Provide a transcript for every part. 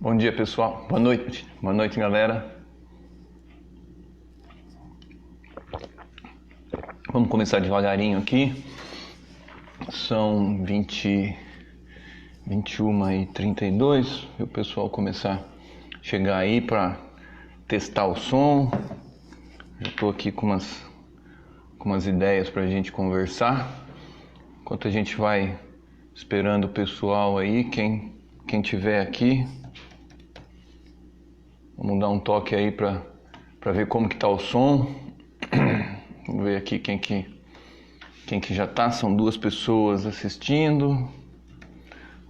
Bom dia, pessoal. Boa noite. Boa noite, galera. Vamos começar devagarinho aqui. São 21h32. E o pessoal começar a chegar aí para testar o som. Eu estou aqui com umas ideias para a gente conversar. Enquanto a gente vai esperando o pessoal aí, quem tiver aqui, vamos dar um toque aí para ver como que tá o som. Vamos ver aqui quem que já tá. São 2 pessoas assistindo.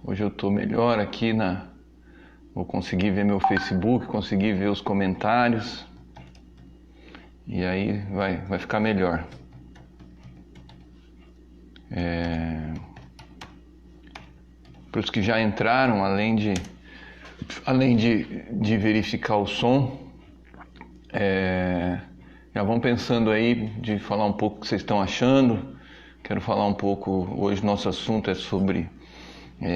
Hoje eu tô melhor aqui vou conseguir ver meu Facebook, conseguir ver os comentários. E aí vai ficar melhor. Para os que já entraram, além de verificar o som, já vão pensando aí de falar um pouco o que vocês estão achando. Quero falar um pouco, hoje nosso assunto é sobre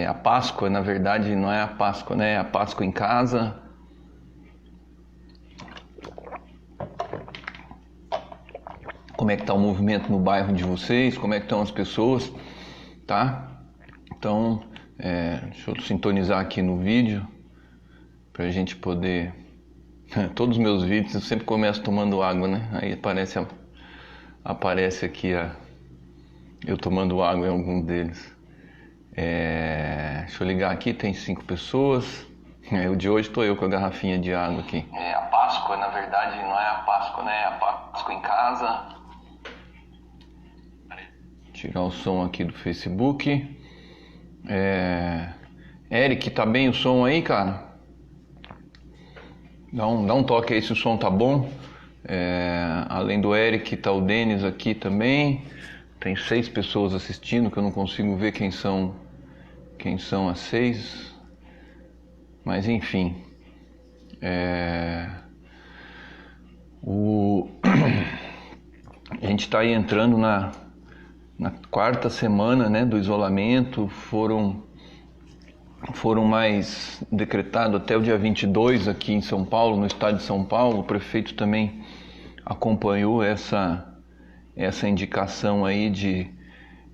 a Páscoa. Na verdade não é a Páscoa, né? É a Páscoa em casa. Como é que está o movimento no bairro de vocês? Como é que estão as pessoas? Tá? Então, deixa eu sintonizar aqui no vídeo para a gente poder... Todos os meus vídeos eu sempre começo tomando água, né? Aí aparece aqui eu tomando água em algum deles. Deixa eu ligar aqui, tem 5 pessoas. O de hoje estou eu com a garrafinha de água aqui. A Páscoa, na verdade, não é a Páscoa, né? É a Páscoa em casa. Tirar o som aqui do Facebook. Eric, tá bem o som aí, cara? Dá um toque aí se o som tá bom. Além do Eric, tá o Denis aqui também. Tem 6 pessoas assistindo, que eu não consigo ver quem são as 6. Mas enfim. A gente está aí entrando na 4ª semana, né, do isolamento. Foram mais decretado até o dia 22 aqui em São Paulo, no estado de São Paulo. O prefeito também acompanhou essa indicação aí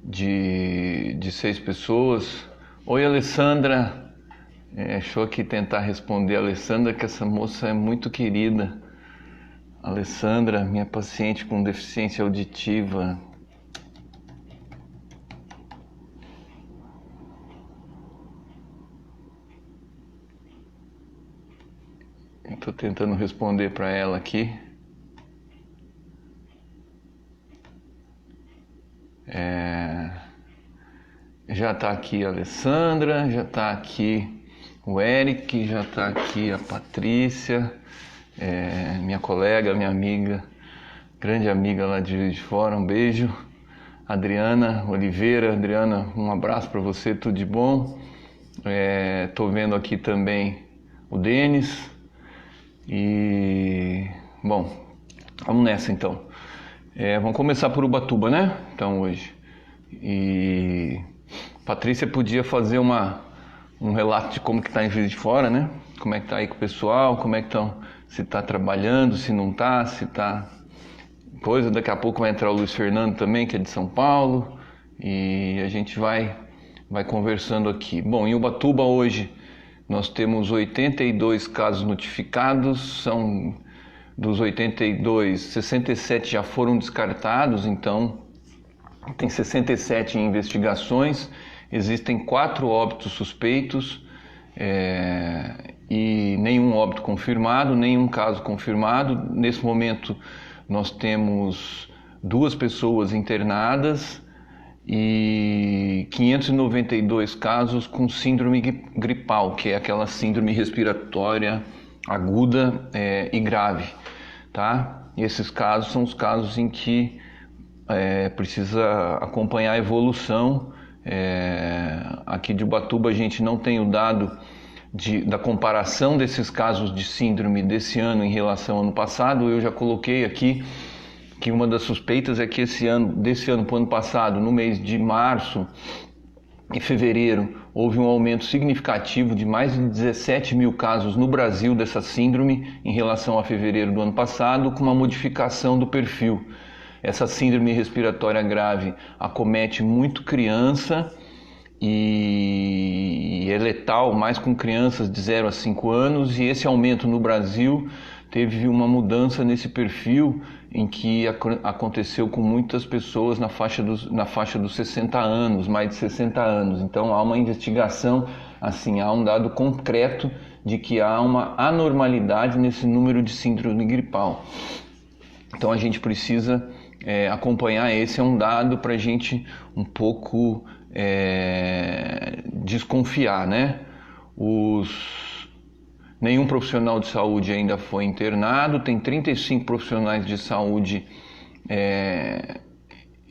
de 6 pessoas. Oi, Alessandra. Deixa eu aqui tentar responder a Alessandra, que essa moça é muito querida. Alessandra, minha paciente com deficiência auditiva. Estou tentando responder para ela aqui. Já está aqui a Alessandra, já está aqui o Eric, já está aqui a Patrícia, minha colega, minha amiga, grande amiga lá de Juiz de Fora, um beijo. Adriana Oliveira, Adriana, um abraço para você, tudo de bom. Estou vendo aqui também o Denis. E, bom, vamos nessa então. Vamos começar por Ubatuba, né? Então hoje. E Patrícia podia fazer um relato de como que tá em Juiz de Fora, né? Como é que tá aí com o pessoal, como é que estão, se tá trabalhando, se não tá, se tá... Coisa, daqui a pouco vai entrar o Luiz Fernando também, que é de São Paulo. E a gente vai conversando aqui. Bom, em Ubatuba hoje nós temos 82 casos notificados. Dos 82, 67 já foram descartados, então tem 67 em investigações. Existem 4 óbitos suspeitos e nenhum óbito confirmado, nenhum caso confirmado. Nesse momento nós temos 2 pessoas internadas e 592 casos com síndrome gripal, que é aquela síndrome respiratória aguda e grave, tá? E esses casos são os casos em que precisa acompanhar a evolução. Aqui de Ubatuba a gente não tem o dado da comparação desses casos de síndrome desse ano em relação ao ano passado. Eu já coloquei aqui que uma das suspeitas é que desse ano para o ano passado, no mês de março e fevereiro, houve um aumento significativo de mais de 17 mil casos no Brasil dessa síndrome em relação a fevereiro do ano passado, com uma modificação do perfil. Essa síndrome respiratória grave acomete muito criança e é letal mais com crianças de 0 a 5 anos, e esse aumento no Brasil teve uma mudança nesse perfil em que aconteceu com muitas pessoas na faixa dos 60 anos, mais de 60 anos. Então há uma investigação, assim, há um dado concreto de que há uma anormalidade nesse número de síndrome gripal. Então a gente precisa acompanhar. Esse é um dado para a gente um pouco desconfiar, né? Nenhum profissional de saúde ainda foi internado, tem 35 profissionais de saúde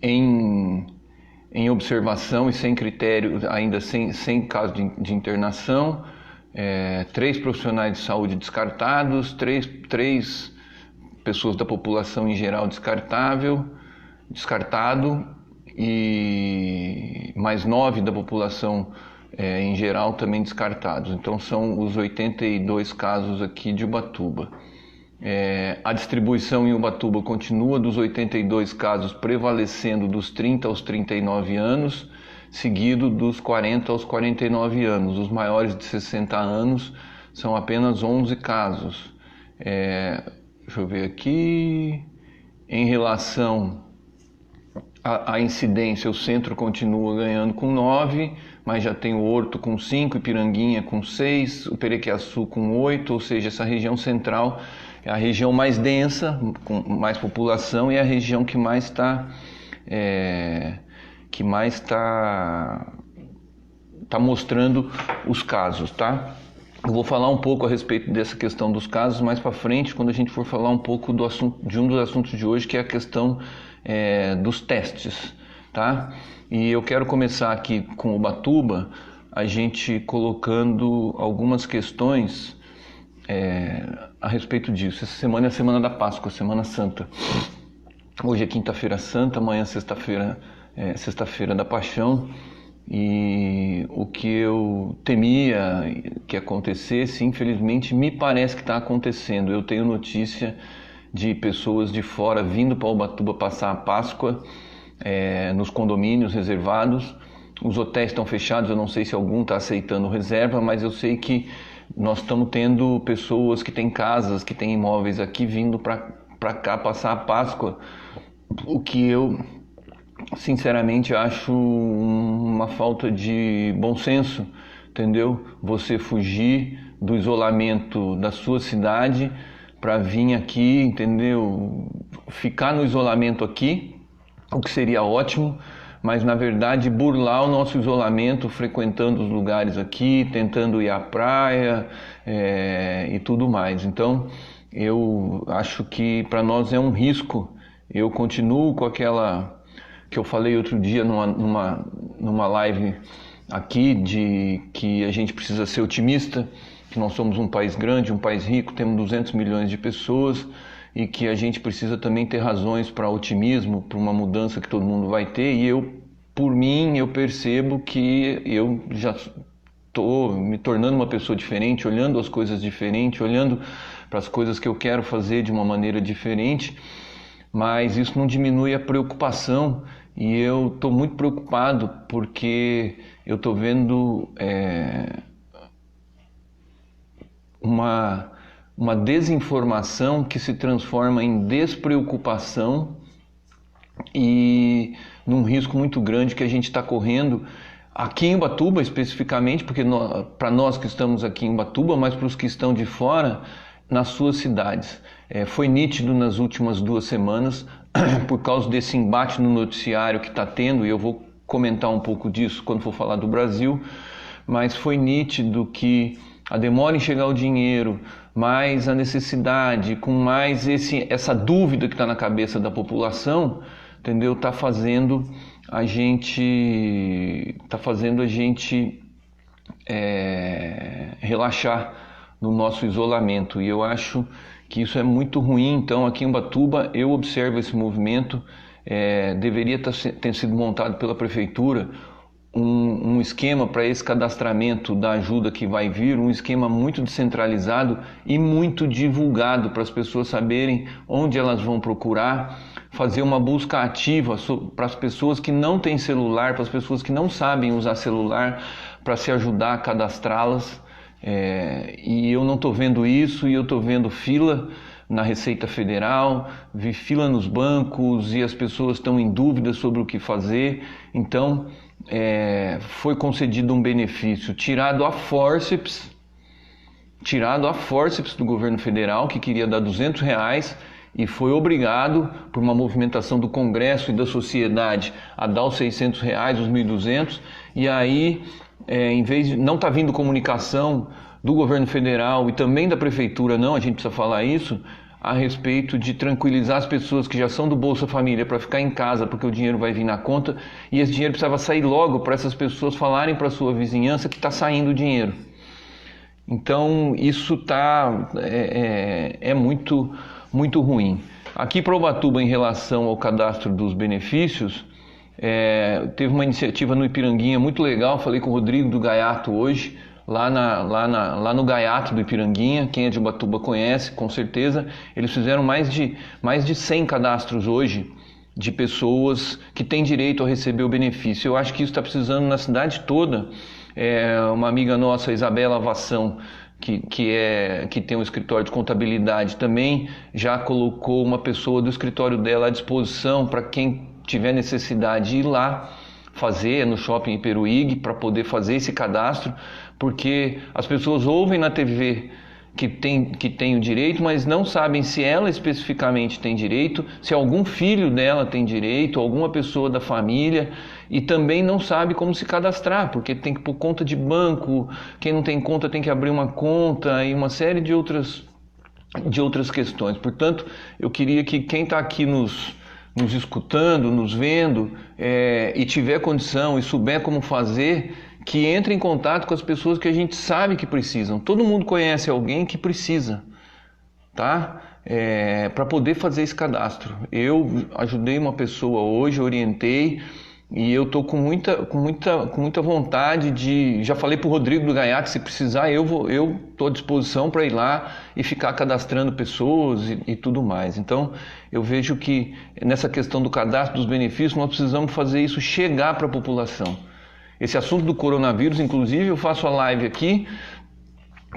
em observação e sem critério, ainda sem caso de internação, 3 profissionais de saúde descartados, 3 pessoas da população em geral descartado, e mais 9 da população em geral também descartados. Então são os 82 casos aqui de Ubatuba. A distribuição em Ubatuba continua dos 82 casos prevalecendo dos 30 aos 39 anos, seguido dos 40 aos 49 anos. Os maiores de 60 anos são apenas 11 casos. Deixa eu ver aqui. Em relação à incidência, o centro continua ganhando com 9, mas já tem o Horto com 5, Ipiranguinha com 6, o Perequiaçu com 8, ou seja, essa região central é a região mais densa, com mais população, e é a região que mais está mostrando os casos, tá? Eu vou falar um pouco a respeito dessa questão dos casos mais para frente, quando a gente for falar um pouco de um dos assuntos de hoje, que é a questão dos testes, tá? E eu quero começar aqui com Ubatuba, a gente colocando algumas questões a respeito disso. Essa semana é a Semana da Páscoa, Semana Santa. Hoje é Quinta-feira Santa, amanhã é Sexta-feira da Paixão. E o que eu temia que acontecesse, infelizmente, me parece que está acontecendo. Eu tenho notícia de pessoas de fora vindo para Ubatuba passar a Páscoa nos condomínios reservados. Os hotéis estão fechados, eu não sei se algum está aceitando reserva, mas eu sei que nós estamos tendo pessoas que têm casas, que têm imóveis aqui, vindo para cá passar a Páscoa, o que eu sinceramente acho uma falta de bom senso, entendeu? Você fugir do isolamento da sua cidade para vir aqui, entendeu? Ficar no isolamento aqui, o que seria ótimo, mas na verdade burlar o nosso isolamento, frequentando os lugares aqui, tentando ir à praia e tudo mais. Então eu acho que para nós é um risco. Eu continuo com aquela que eu falei outro dia numa live aqui, de que a gente precisa ser otimista, que nós somos um país grande, um país rico, temos 200 milhões de pessoas, e que a gente precisa também ter razões para otimismo, para uma mudança que todo mundo vai ter. E por mim, eu percebo que eu já estou me tornando uma pessoa diferente, olhando as coisas diferente, olhando para as coisas que eu quero fazer de uma maneira diferente, mas isso não diminui a preocupação. E eu estou muito preocupado porque eu estou vendo uma desinformação que se transforma em despreocupação e num risco muito grande que a gente está correndo aqui em Ubatuba especificamente, porque para nós que estamos aqui em Ubatuba, mas para os que estão de fora, nas suas cidades. Foi nítido nas últimas 2 semanas, por causa desse embate no noticiário que está tendo, e eu vou comentar um pouco disso quando for falar do Brasil, mas foi nítido que a demora em chegar o dinheiro, mais a necessidade, com mais essa dúvida que está na cabeça da população, entendeu? Está fazendo a gente relaxar no nosso isolamento, e eu acho que isso é muito ruim. Então aqui em Ubatuba eu observo esse movimento, deveria ter sido montado pela prefeitura um esquema para esse cadastramento da ajuda que vai vir, um esquema muito descentralizado e muito divulgado para as pessoas saberem onde elas vão procurar, fazer uma busca ativa para as pessoas que não têm celular, para as pessoas que não sabem usar celular, para se ajudar a cadastrá-las. E eu não estou vendo isso, e eu estou vendo fila na Receita Federal, vi fila nos bancos e as pessoas estão em dúvida sobre o que fazer. Então, foi concedido um benefício tirado a fórceps do governo federal, que queria dar R$200, e foi obrigado, por uma movimentação do Congresso e da sociedade, a dar os R$600, os 1.200, e aí, em vez de não estar vindo comunicação do governo federal e também da prefeitura, não, a gente precisa falar isso, a respeito de tranquilizar as pessoas que já são do Bolsa Família para ficar em casa, porque o dinheiro vai vir na conta, e esse dinheiro precisava sair logo para essas pessoas falarem para a sua vizinhança que está saindo o dinheiro. Então isso é muito, muito ruim. Aqui para Ubatuba, em relação ao cadastro dos benefícios, teve uma iniciativa no Ipiranguinha muito legal, falei com o Rodrigo do Gaiato hoje, lá no Gaiato do Ipiranguinha, quem é de Ubatuba conhece, com certeza. Eles fizeram mais de 100 cadastros hoje de pessoas que têm direito a receber o benefício. Eu acho que isso está precisando na cidade toda. Uma amiga nossa, Isabela Vassão, que tem um escritório de contabilidade, também já colocou uma pessoa do escritório dela à disposição para quem tiver necessidade de ir lá fazer no Shopping Iperuígue para poder fazer esse cadastro, porque as pessoas ouvem na TV que tem o direito, mas não sabem se ela especificamente tem direito, se algum filho dela tem direito, alguma pessoa da família, e também não sabe como se cadastrar, porque tem que pôr conta de banco, quem não tem conta tem que abrir uma conta e uma série de outras questões. Portanto, eu queria que quem está aqui nos escutando, nos vendo, e tiver condição e souber como fazer, que entre em contato com as pessoas que a gente sabe que precisam. Todo mundo conhece alguém que precisa, tá? Para poder fazer esse cadastro. Eu ajudei uma pessoa hoje, orientei, e eu estou com muita vontade de... Já falei para o Rodrigo do Gaiato, se precisar, eu estou à disposição para ir lá e ficar cadastrando pessoas e tudo mais. Então, eu vejo que nessa questão do cadastro dos benefícios, nós precisamos fazer isso chegar para a população. Esse assunto do coronavírus, inclusive, eu faço a live aqui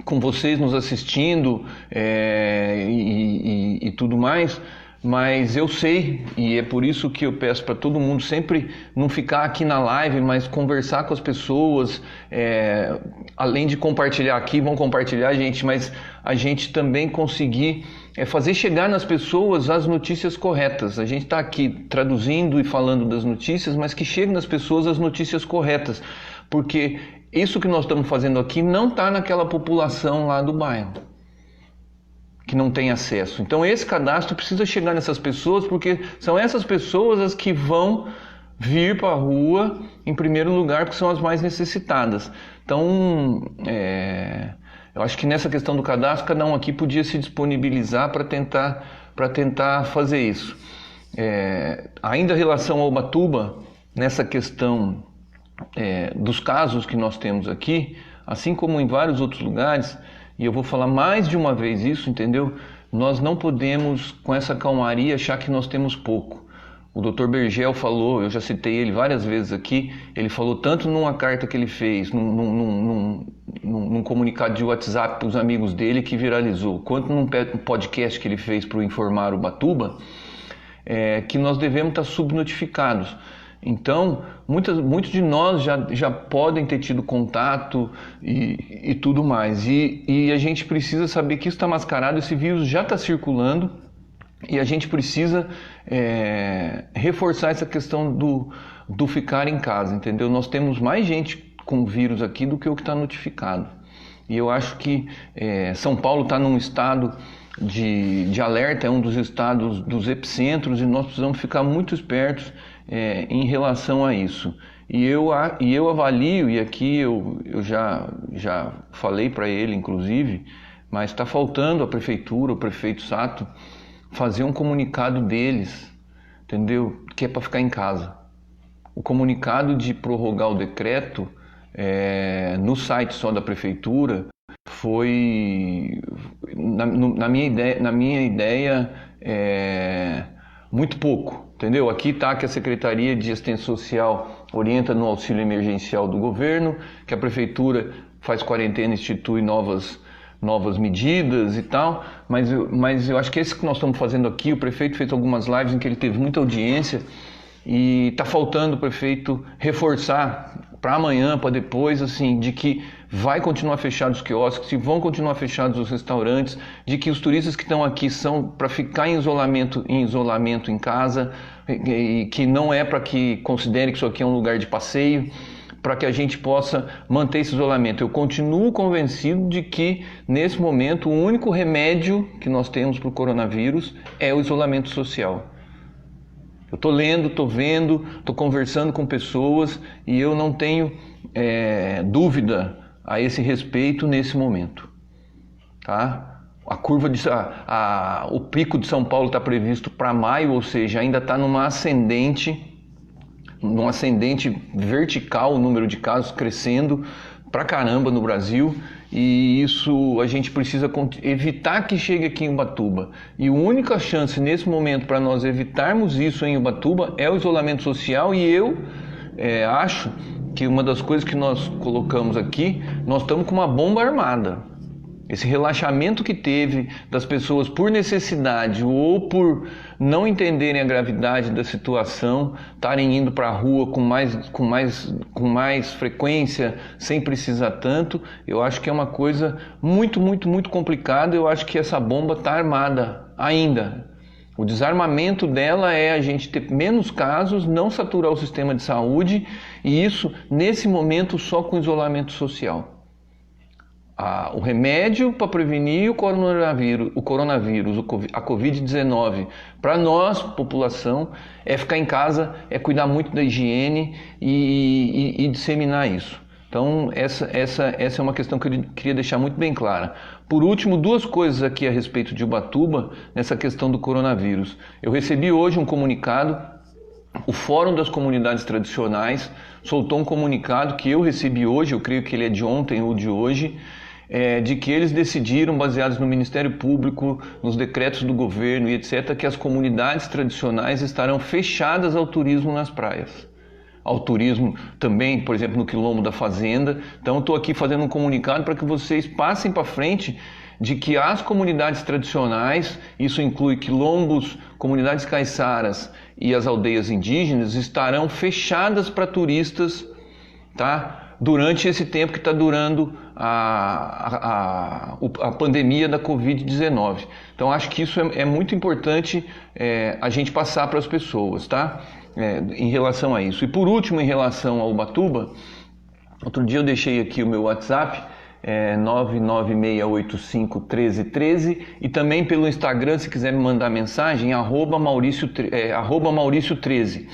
com vocês nos assistindo e tudo mais, mas eu sei, e é por isso que eu peço para todo mundo sempre não ficar aqui na live, mas conversar com as pessoas, além de compartilhar aqui, vão compartilhar, gente, mas a gente também conseguir fazer chegar nas pessoas as notícias corretas. A gente está aqui traduzindo e falando das notícias, mas que chegue nas pessoas as notícias corretas, porque isso que nós estamos fazendo aqui não está naquela população lá do bairro que não tem acesso. Então esse cadastro precisa chegar nessas pessoas, porque são essas pessoas as que vão vir para a rua em primeiro lugar, porque são as mais necessitadas. Então, eu acho que nessa questão do cadastro, cada um aqui podia se disponibilizar para tentar fazer isso. Ainda em relação ao Ubatuba, nessa questão dos casos que nós temos aqui, assim como em vários outros lugares, e eu vou falar mais de uma vez isso, entendeu? Nós não podemos, com essa calmaria, achar que nós temos pouco. O Dr. Bergel falou, eu já citei ele várias vezes aqui, ele falou tanto numa carta que ele fez, num comunicado de WhatsApp para os amigos dele que viralizou, quanto num podcast que ele fez para o Informar Ubatuba, que nós devemos estar subnotificados. Então, muitos de nós já podem ter tido contato e tudo mais. E a gente precisa saber que isso está mascarado, esse vírus já está circulando, e a gente precisa reforçar essa questão do ficar em casa, entendeu? Nós temos mais gente com vírus aqui do que o que está notificado. E eu acho que São Paulo está num estado de alerta, é um dos estados dos epicentros, e nós precisamos ficar muito espertos em relação a isso. E eu avalio, e aqui eu já falei para ele, inclusive, mas está faltando a prefeitura, o prefeito Sato, fazer um comunicado deles, entendeu? Que é para ficar em casa. o comunicado de prorrogar o decreto no site só da prefeitura foi, na minha ideia, muito pouco, entendeu? Aqui está que a Secretaria de Assistência Social orienta no auxílio emergencial do governo, que a prefeitura faz quarentena, institui novas medidas e tal, mas eu acho que esse que nós estamos fazendo aqui, o prefeito fez algumas lives em que ele teve muita audiência e está faltando o prefeito reforçar para amanhã, para depois, assim, de que vai continuar fechados os quiosques, que vão continuar fechados os restaurantes, de que os turistas que estão aqui são para ficar em isolamento em casa, e que não é para que considerem que isso aqui é um lugar de passeio, para que a gente possa manter esse isolamento. Eu continuo convencido de que, nesse momento, o único remédio que nós temos para o coronavírus é o isolamento social. Eu estou lendo, estou vendo, estou conversando com pessoas e eu não tenho dúvida a esse respeito nesse momento. Tá? O pico de São Paulo está previsto para maio, ou seja, ainda está num ascendente vertical, o número de casos crescendo pra caramba no Brasil, e isso a gente precisa evitar que chegue aqui em Ubatuba. E a única chance nesse momento para nós evitarmos isso em Ubatuba é o isolamento social, e eu acho que uma das coisas que nós colocamos aqui, nós estamos com uma bomba armada. Esse relaxamento que teve das pessoas por necessidade ou por não entenderem a gravidade da situação, estarem indo para a rua com mais frequência, sem precisar tanto, eu acho que é uma coisa muito, muito, muito complicada. Eu acho que essa bomba está armada ainda. O desarmamento dela é a gente ter menos casos, não saturar o sistema de saúde, e isso, nesse momento, só com isolamento social. O remédio para prevenir o coronavírus, a Covid-19, para nós, população, é ficar em casa, é cuidar muito da higiene e disseminar isso. Então, essa é uma questão que eu queria deixar muito bem clara. Por último, duas coisas aqui a respeito de Ubatuba, nessa questão do coronavírus. Eu recebi hoje um comunicado, o Fórum das Comunidades Tradicionais soltou um comunicado que eu recebi hoje, eu creio que ele é de ontem ou de hoje, de que eles decidiram, baseados no Ministério Público, nos decretos do governo e etc., que as comunidades tradicionais estarão fechadas ao turismo nas praias. Ao turismo também, por exemplo, no Quilombo da Fazenda. Então, estou aqui fazendo um comunicado para que vocês passem para frente de que as comunidades tradicionais, isso inclui quilombos, comunidades caiçaras e as aldeias indígenas, estarão fechadas para turistas, tá? Durante esse tempo que está durando a pandemia da Covid-19. Então, acho que isso é muito importante a gente passar para as pessoas, tá? Em relação a isso. E por último, em relação ao Ubatuba, outro dia eu deixei aqui o meu WhatsApp, 996851313, e também pelo Instagram, se quiser me mandar mensagem, @Maurício13.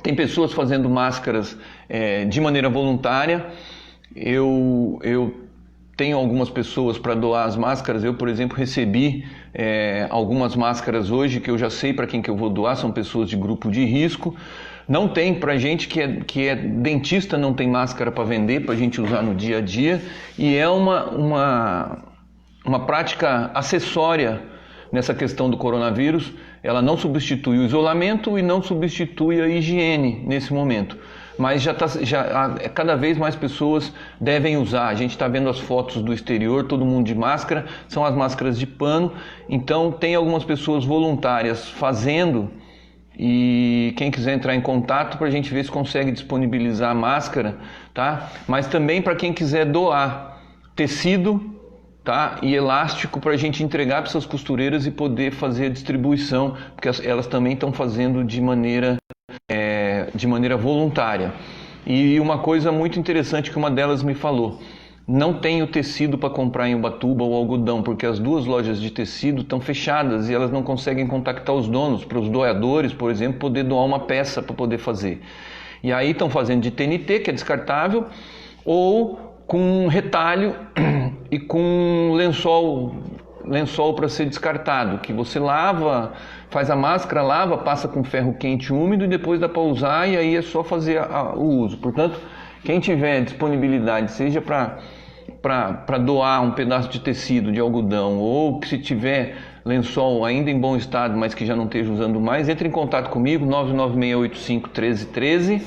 Tem pessoas fazendo máscaras de maneira voluntária. Eu tenho algumas pessoas para doar as máscaras. Eu, por exemplo, recebi algumas máscaras hoje que eu já sei para quem que eu vou doar. São pessoas de grupo de risco. Não tem, para gente que é dentista, não tem máscara para vender, para a gente usar no dia a dia. E é uma prática acessória nessa questão do coronavírus. Ela não substitui o isolamento e não substitui a higiene nesse momento. Mas cada vez mais pessoas devem usar. A gente está vendo as fotos do exterior, todo mundo de máscara, são as máscaras de pano. Então tem algumas pessoas voluntárias fazendo, e quem quiser entrar em contato para a gente ver se consegue disponibilizar a máscara, tá? Mas também para quem quiser doar tecido, tá? E elástico para a gente entregar para essas costureiras e poder fazer a distribuição, porque elas também estão fazendo de maneira voluntária. E uma coisa muito interessante que uma delas me falou: não tenho tecido para comprar em Ubatuba ou algodão, porque as duas lojas de tecido estão fechadas e elas não conseguem contactar os donos, para os doadores, por exemplo, poder doar uma peça para poder fazer. E aí estão fazendo de TNT, que é descartável, ou com retalho e com lençol lençol para ser descartado, que você lava, faz a máscara, lava, passa com ferro quente úmido e depois dá para usar e aí é só fazer o uso. Portanto, quem tiver disponibilidade, seja para doar um pedaço de tecido, de algodão, ou que se tiver lençol ainda em bom estado, mas que já não esteja usando mais, entre em contato comigo, 996851313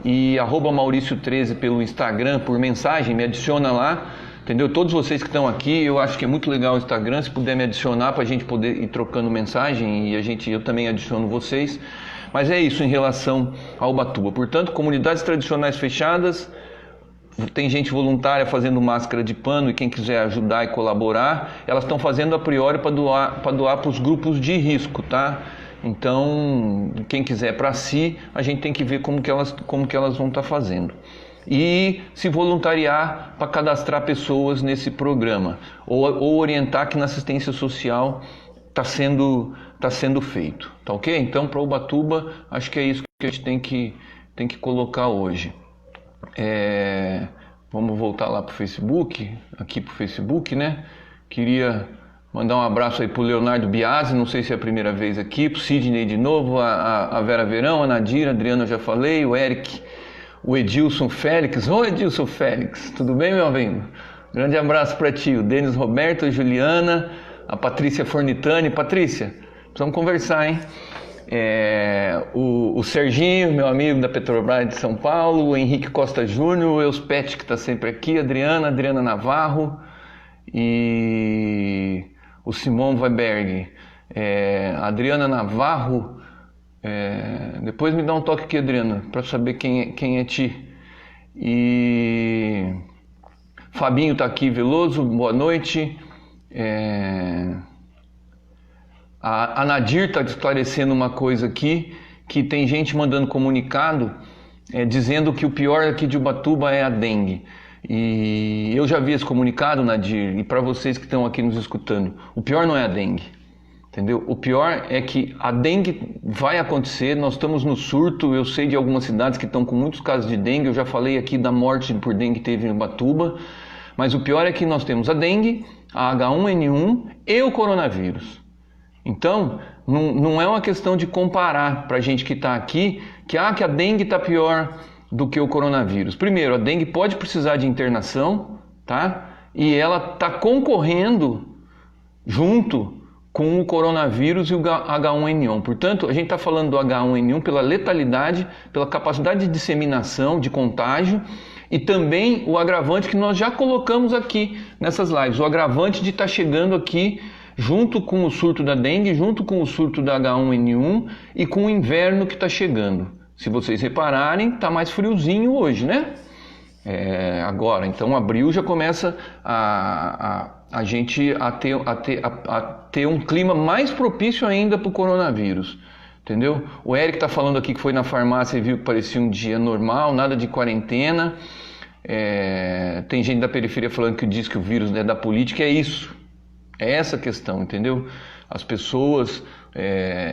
e @Maurício13 pelo Instagram, por mensagem, me adiciona lá, entendeu? Todos vocês que estão aqui, eu acho que é muito legal o Instagram, se puder me adicionar para a gente poder ir trocando mensagem e eu também adiciono vocês. Mas é isso em relação ao Ubatuba. Portanto, comunidades tradicionais fechadas, tem gente voluntária fazendo máscara de pano e quem quiser ajudar e colaborar, elas estão fazendo a priori para doar para os grupos de risco, tá? Então, quem quiser para si, a gente tem que ver como que elas vão estar fazendo. E se voluntariar para cadastrar pessoas nesse programa, ou orientar que na assistência social está sendo feito, tá ok? Então, para Ubatuba, acho que é isso que a gente tem que colocar hoje. Vamos voltar lá para o Facebook, né? Queria mandar um abraço aí para o Leonardo Biasi, não sei se é a primeira vez aqui, para o Sidney de novo, a Vera Verão, a Nadira, a Adriana eu já falei, o Eric, o Edilson Félix. Oi, Edilson Félix, tudo bem, meu amigo? Grande abraço para ti, o Denis Roberto, a Juliana, a Patrícia Fornitani. Patrícia, precisamos conversar, hein? O Serginho, meu amigo da Petrobras de São Paulo, o Henrique Costa Júnior, o Euspete que está sempre aqui, a Adriana Navarro e o Simão Weiberg. Adriana Navarro, depois me dá um toque aqui, Adriana, para saber quem é ti. E Fabinho está aqui, Veloso, boa noite. A Nadir está esclarecendo uma coisa aqui, que tem gente mandando comunicado dizendo que o pior aqui de Ubatuba é a dengue. E eu já vi esse comunicado, Nadir, e para vocês que estão aqui nos escutando, o pior não é a dengue, entendeu? O pior é que a dengue vai acontecer, nós estamos no surto, eu sei de algumas cidades que estão com muitos casos de dengue, eu já falei aqui da morte por dengue que teve em Ubatuba, mas o pior é que nós temos a dengue, a H1N1 e o coronavírus. Então, não é uma questão de comparar para a gente que está aqui, que a dengue está pior do que o coronavírus. Primeiro, a dengue pode precisar de internação, tá? E ela está concorrendo junto com o coronavírus e o H1N1. Portanto, a gente está falando do H1N1 pela letalidade, pela capacidade de disseminação, de contágio, e também o agravante que nós já colocamos aqui nessas lives, o agravante de estar chegando aqui junto com o surto da dengue, junto com o surto da H1N1 e com o inverno que está chegando. Se vocês repararem, está mais friozinho hoje, né? Agora, então abril já começa a gente a ter um clima mais propício ainda para o coronavírus, entendeu? O Eric está falando aqui que foi na farmácia e viu que parecia um dia normal, nada de quarentena. Tem gente da periferia falando que diz que o vírus é da política, é isso. É essa a questão, entendeu? As pessoas...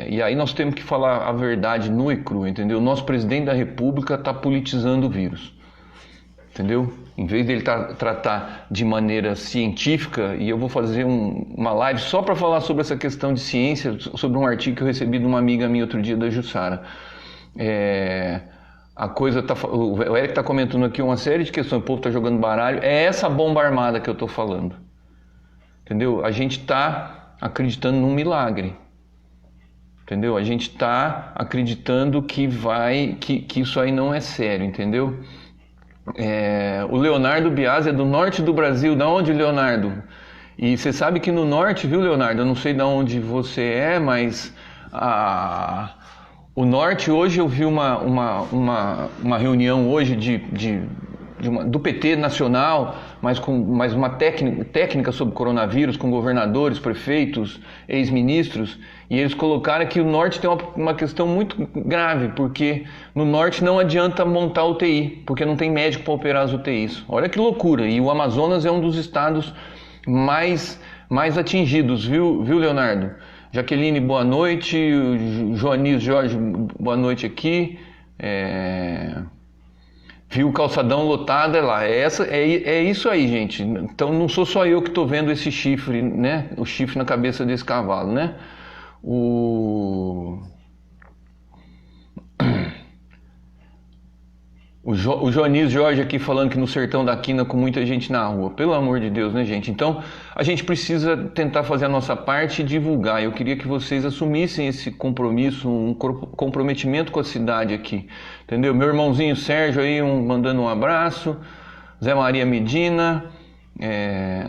e aí nós temos que falar a verdade nua e crua, entendeu? O nosso presidente da República está politizando o vírus, entendeu? Em vez dele tratar de maneira científica, e eu vou fazer uma live só para falar sobre essa questão de ciência, sobre um artigo que eu recebi de uma amiga minha outro dia, da Jussara. O Eric está comentando aqui uma série de questões, o povo está jogando baralho, é essa bomba armada que eu estou falando. Entendeu? A gente está acreditando num milagre. Entendeu? A gente está acreditando que isso aí não é sério, entendeu? O Leonardo Biasi é do norte do Brasil. Da onde, Leonardo? E você sabe que no norte, viu, Leonardo? Eu não sei de onde você é, mas o norte, hoje eu vi uma reunião hoje do PT nacional, mas uma técnica sobre coronavírus, com governadores, prefeitos, ex-ministros, e eles colocaram que o norte tem uma questão muito grave, porque no norte não adianta montar UTI, porque não tem médico para operar as UTIs. Olha que loucura, e o Amazonas é um dos estados mais atingidos, viu, Leonardo? Jaqueline, boa noite. Joanis Jorge, boa noite aqui. Viu o calçadão lotado, é lá. É isso aí, gente. Então não sou só eu que estou vendo esse chifre, né? O chifre na cabeça desse cavalo, né? O Joanis Jorge aqui falando que no sertão da Quina com muita gente na rua. Pelo amor de Deus, né, gente? Então, a gente precisa tentar fazer a nossa parte e divulgar. Eu queria que vocês assumissem esse compromisso, um comprometimento com a cidade aqui. Entendeu? Meu irmãozinho Sérgio aí mandando um abraço. Zé Maria Medina,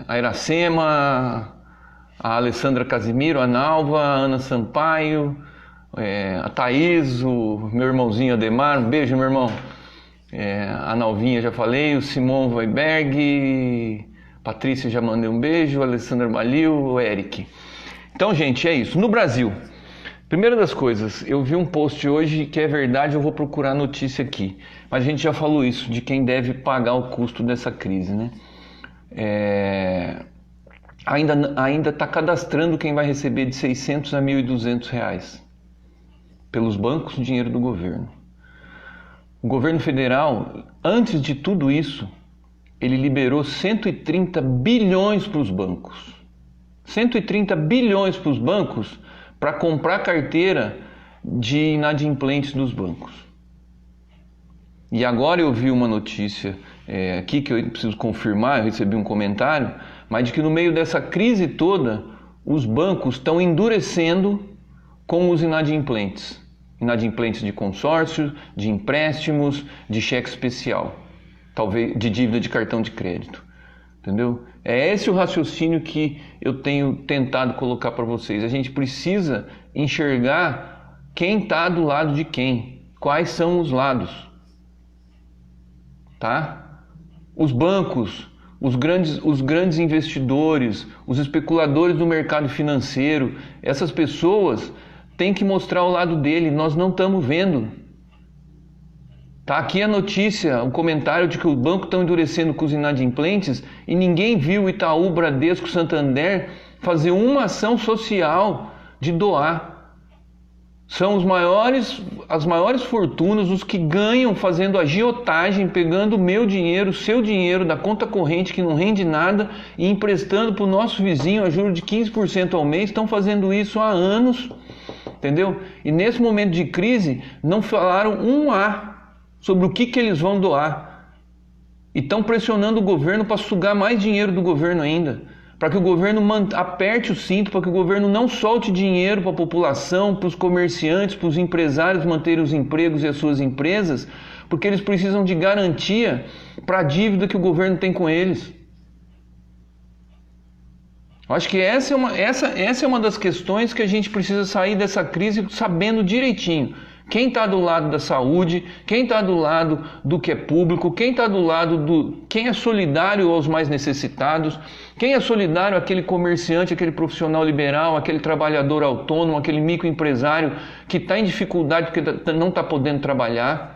a Iracema, a Alessandra Casimiro, a Nalva, a Ana Sampaio, a Thaís, o meu irmãozinho Ademar. Um beijo, meu irmão. A Nalvinha já falei, o Simon Weiberg, Patrícia já mandei um beijo, Alessandra Malil, o Eric. Então, gente, é isso. No Brasil, primeira das coisas, eu vi um post hoje que é verdade, eu vou procurar a notícia aqui. Mas a gente já falou isso, de quem deve pagar o custo dessa crise, né? Ainda está cadastrando quem vai receber de 600 a 1.200 reais pelos bancos, dinheiro do governo. O governo federal, antes de tudo isso, ele liberou 130 bilhões para os bancos. 130 bilhões para os bancos para comprar carteira de inadimplentes dos bancos. E agora eu vi uma notícia aqui que eu preciso confirmar, eu recebi um comentário, mas de que no meio dessa crise toda, os bancos estão endurecendo com os inadimplentes. Inadimplentes de consórcio, de empréstimos, de cheque especial, talvez de dívida de cartão de crédito, entendeu? É esse o raciocínio que eu tenho tentado colocar para vocês. A gente precisa enxergar quem está do lado de quem, quais são os lados, tá? Os bancos, os grandes investidores, os especuladores do mercado financeiro, essas pessoas tem que mostrar o lado dele, nós não estamos vendo. Tá aqui a notícia, o comentário de que o banco está endurecendo com os inadimplentes e ninguém viu Itaú, Bradesco, Santander fazer uma ação social de doar. São as maiores fortunas, os que ganham fazendo agiotagem, pegando o meu dinheiro, o seu dinheiro da conta corrente que não rende nada e emprestando para o nosso vizinho a juros de 15% ao mês, estão fazendo isso há anos. Entendeu? E nesse momento de crise não falaram um A sobre o que eles vão doar. E estão pressionando o governo para sugar mais dinheiro do governo ainda. Para que o governo aperte o cinto, para que o governo não solte dinheiro para a população, para os comerciantes, para os empresários manterem os empregos e as suas empresas, porque eles precisam de garantia para a dívida que o governo tem com eles. Acho que essa é uma das questões que a gente precisa sair dessa crise sabendo direitinho. Quem está do lado da saúde, quem está do lado do que é público, quem está do lado quem é solidário aos mais necessitados, quem é solidário àquele comerciante, aquele profissional liberal, aquele trabalhador autônomo, aquele microempresário que está em dificuldade porque não está podendo trabalhar.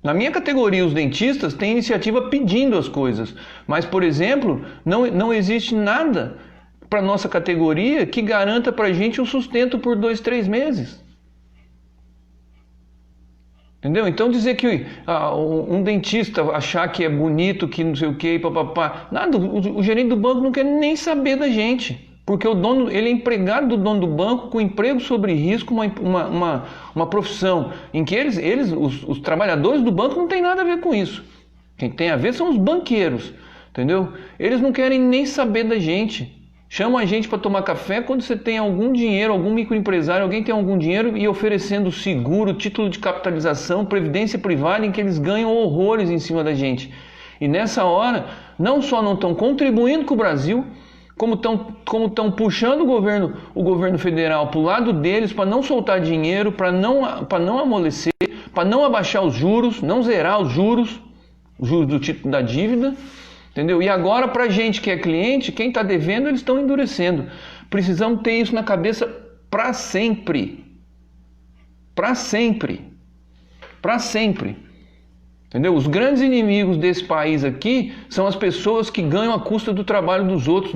Na minha categoria, os dentistas têm iniciativa pedindo as coisas, mas, por exemplo, não existe nada para a nossa categoria que garanta para a gente um sustento por 2, 3 meses. Entendeu? Então dizer que um dentista achar que é bonito, que não sei o que, papapá, nada, o gerente do banco não quer nem saber da gente. Porque o dono, ele é empregado do dono do banco com emprego sobre risco, uma profissão em que os trabalhadores do banco não tem nada a ver com isso. Quem tem a ver são os banqueiros, entendeu? Eles não querem nem saber da gente. Chamam a gente para tomar café quando você tem algum dinheiro, algum microempresário, alguém tem algum dinheiro e oferecendo seguro, título de capitalização, previdência privada em que eles ganham horrores em cima da gente. E nessa hora, não só não estão contribuindo com o Brasil, como estão puxando o governo federal para o lado deles para não soltar dinheiro, para não amolecer, para não abaixar os juros, não zerar os juros do título da dívida, entendeu? E agora para a gente que é cliente, quem está devendo, eles estão endurecendo. Precisamos ter isso na cabeça para sempre. Para sempre. Para sempre. Entendeu? Os grandes inimigos desse país aqui são as pessoas que ganham a custa do trabalho dos outros.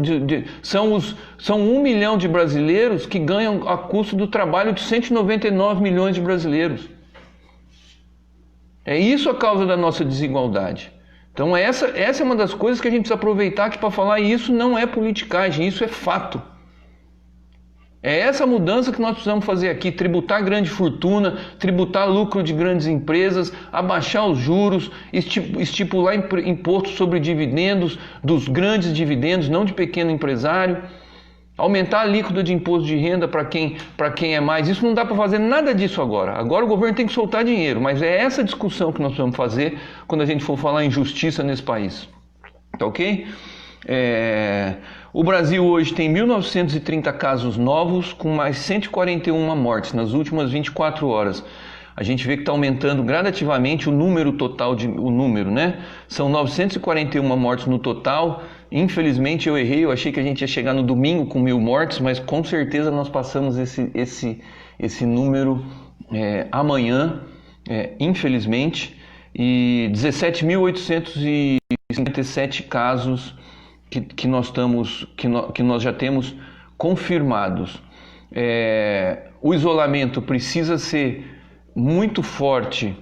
São 1 milhão de brasileiros que ganham a custa do trabalho de 199 milhões de brasileiros. É isso a causa da nossa desigualdade. Então essa é uma das coisas que a gente precisa aproveitar aqui para falar, e isso não é politicagem, isso é fato. É essa mudança que nós precisamos fazer aqui, tributar grande fortuna, tributar lucro de grandes empresas, abaixar os juros, estipular imposto sobre dividendos, dos grandes dividendos, não de pequeno empresário, aumentar a alíquota de imposto de renda para quem é mais. Isso não dá para fazer nada disso agora. Agora o governo tem que soltar dinheiro, mas é essa discussão que nós precisamos fazer quando a gente for falar em justiça nesse país. Tá ok? O Brasil hoje tem 1.930 casos novos, com mais 141 mortes nas últimas 24 horas. A gente vê que está aumentando gradativamente o número total, né? São 941 mortes no total. Infelizmente eu errei, eu achei que a gente ia chegar no domingo com 1.000 mortes, mas com certeza nós passamos esse número amanhã, infelizmente. E 17.857 casos que nós já temos confirmados. O isolamento precisa ser muito forte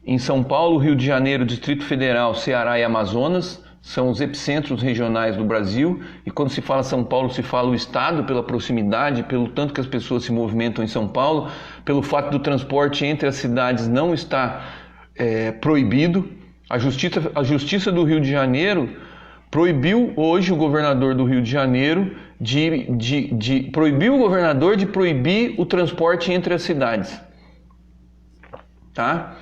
em São Paulo, Rio de Janeiro, Distrito Federal, Ceará e Amazonas. São os epicentros regionais do Brasil, e quando se fala São Paulo, se fala o estado, pela proximidade, pelo tanto que as pessoas se movimentam em São Paulo, pelo fato do transporte entre as cidades não estar proibido. A Justiça do Rio de Janeiro proibiu hoje o governador do Rio de Janeiro proibiu o governador de proibir o transporte entre as cidades. Tá?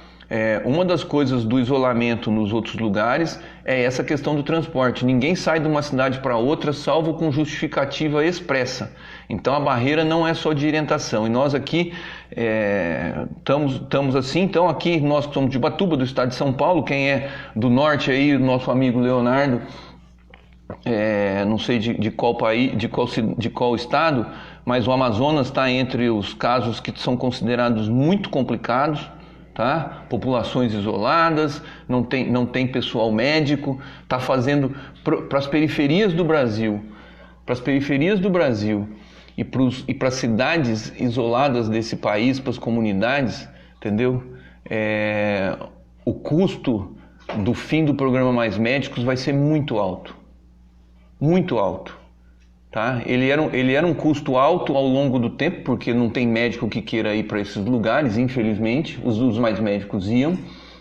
Uma das coisas do isolamento nos outros lugares é essa questão do transporte. Ninguém sai de uma cidade para outra salvo com justificativa expressa. Então a barreira não é só de orientação. E nós aqui estamos assim. Então aqui nós que somos de Ubatuba, do estado de São Paulo. Quem é do norte aí, o nosso amigo Leonardo, não sei de qual país, de qual estado, mas o Amazonas está entre os casos que são considerados muito complicados. Tá? Populações isoladas, não tem pessoal médico, está fazendo para as periferias do Brasil, e para as cidades isoladas desse país, para as comunidades, entendeu? O custo do fim do programa Mais Médicos vai ser muito alto, tá? Ele era um custo alto ao longo do tempo, porque não tem médico que queira ir para esses lugares, infelizmente, os mais médicos iam,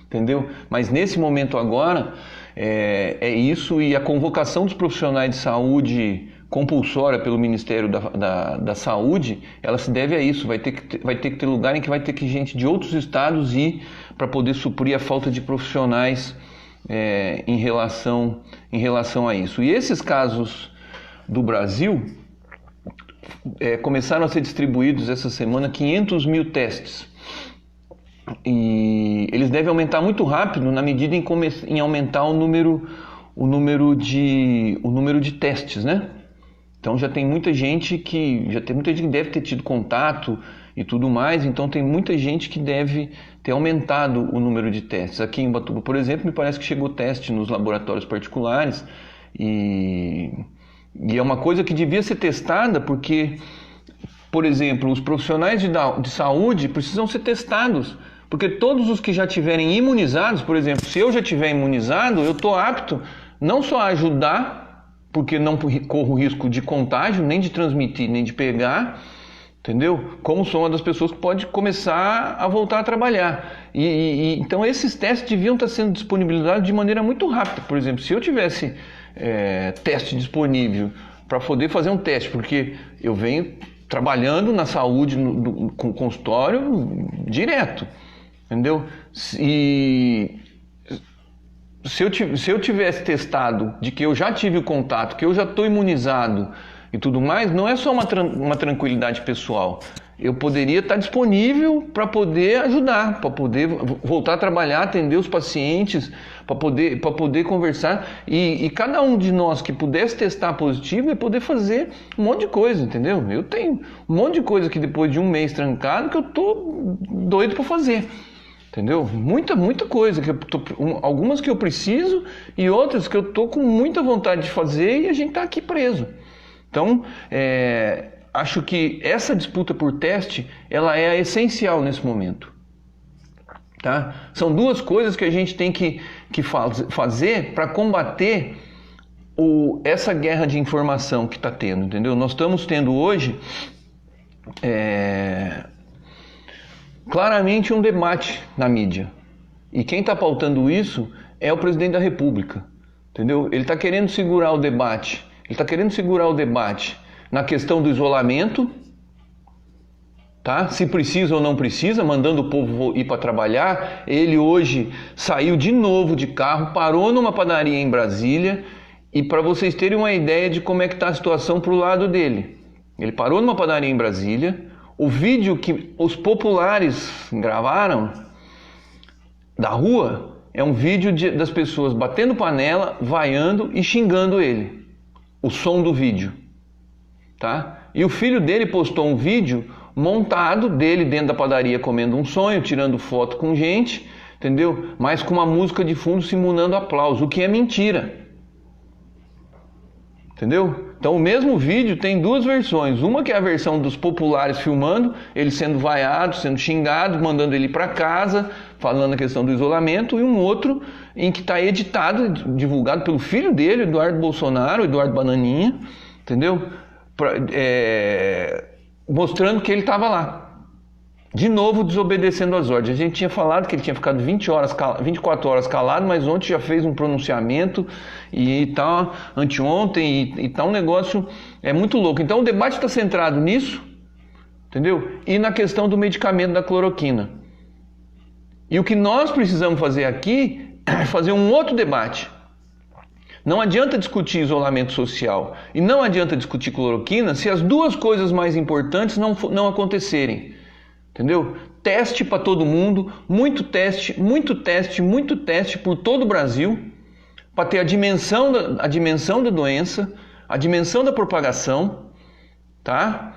entendeu? Mas nesse momento agora, é isso, e a convocação dos profissionais de saúde compulsória pelo Ministério da Saúde, ela se deve a isso. Vai ter que ter lugar em que vai ter que gente de outros estados ir para poder suprir a falta de profissionais em relação a isso. E esses casos do Brasil, começaram a ser distribuídos essa semana 500 mil testes, e eles devem aumentar muito rápido na medida em aumentar o número de testes, né? Então já tem muita gente que deve ter tido contato e tudo mais, então tem muita gente que deve ter aumentado o número de testes. Aqui em Ubatuba, por exemplo, me parece que chegou teste nos laboratórios particulares, e é uma coisa que devia ser testada, porque, por exemplo, os profissionais de saúde precisam ser testados, porque todos os que já tiverem imunizados, por exemplo, se eu já tiver imunizado, eu estou apto não só a ajudar, porque não corro risco de contágio, nem de transmitir, nem de pegar, entendeu? Como sou uma das pessoas que pode começar a voltar a trabalhar. Então esses testes deviam estar sendo disponibilizados de maneira muito rápida. Por exemplo, se eu tivesse teste disponível para poder fazer um teste, porque eu venho trabalhando na saúde com consultório direto, entendeu? E se eu tivesse testado de que eu já tive o contato, que eu já estou imunizado e tudo mais, não é só uma tranquilidade pessoal. Eu poderia estar disponível para poder ajudar, para poder voltar a trabalhar, atender os pacientes, para poder conversar. E cada um de nós que pudesse testar positivo ia poder fazer um monte de coisa, entendeu? Eu tenho um monte de coisa que depois de um mês trancado que eu estou doido para fazer, entendeu? Muita coisa, algumas que eu preciso e outras que eu estou com muita vontade de fazer, e a gente está aqui preso. Então, acho que essa disputa por teste, ela é essencial nesse momento. Tá? São duas coisas que a gente tem que fazer para combater essa guerra de informação que está tendo, entendeu? Nós estamos tendo hoje claramente um debate na mídia. E quem está pautando isso é o presidente da República, entendeu? Ele está querendo segurar o debate. Ele está querendo segurar o debate na questão do isolamento, tá? Se precisa ou não precisa, mandando o povo ir para trabalhar. Ele hoje saiu de novo de carro, parou numa padaria em Brasília, e para vocês terem uma ideia de como é que está a situação para o lado dele. Ele parou numa padaria em Brasília, o vídeo que os populares gravaram da rua é um vídeo das pessoas batendo panela, vaiando e xingando ele. O som do vídeo, tá? E o filho dele postou um vídeo montado dele dentro da padaria comendo um sonho, tirando foto com gente, entendeu? Mas com uma música de fundo simulando aplauso, o que é mentira. Entendeu? Então o mesmo vídeo tem duas versões. Uma que é a versão dos populares filmando, ele sendo vaiado, sendo xingado, mandando ele para casa, falando a questão do isolamento, e um outro em que está editado, divulgado pelo filho dele, Eduardo Bolsonaro, Eduardo Bananinha, entendeu? Mostrando que ele estava lá. De novo desobedecendo as ordens. A gente tinha falado que ele tinha ficado 24 horas calado, mas ontem já fez um pronunciamento e tal, anteontem, e tal, um negócio muito louco. Então o debate está centrado nisso, entendeu? E na questão do medicamento da cloroquina. E o que nós precisamos fazer aqui é fazer um outro debate. Não adianta discutir isolamento social e não adianta discutir cloroquina se as duas coisas mais importantes não acontecerem. Entendeu? Teste para todo mundo, muito teste, muito teste, muito teste por todo o Brasil, para ter a dimensão da doença, a dimensão da propagação, tá?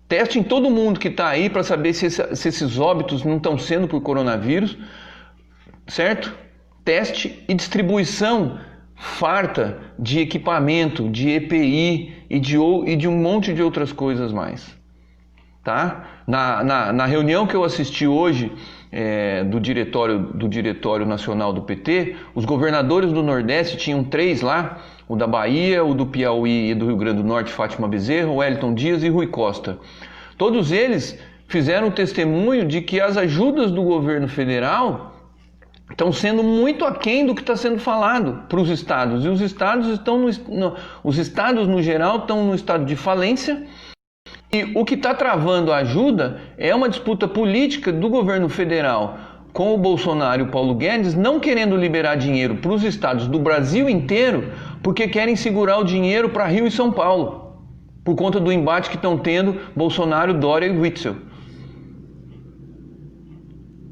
Teste em todo mundo que está aí para saber se esses óbitos não estão sendo por coronavírus, certo? Teste e distribuição farta de equipamento, de EPI e de um monte de outras coisas mais. Tá? Na reunião que eu assisti hoje do Diretório Nacional do PT, os governadores do Nordeste tinham 3 lá, o da Bahia, o do Piauí e do Rio Grande do Norte, Fátima Bezerra, Wellington Dias e Rui Costa. Todos eles fizeram testemunho de que as ajudas do governo federal estão sendo muito aquém do que está sendo falado para os estados. E os estados os estados no geral estão no estado de falência. E o que está travando a ajuda é uma disputa política do governo federal com o Bolsonaro e o Paulo Guedes não querendo liberar dinheiro para os estados do Brasil inteiro porque querem segurar o dinheiro para Rio e São Paulo, por conta do embate que estão tendo Bolsonaro, Dória e Witzel.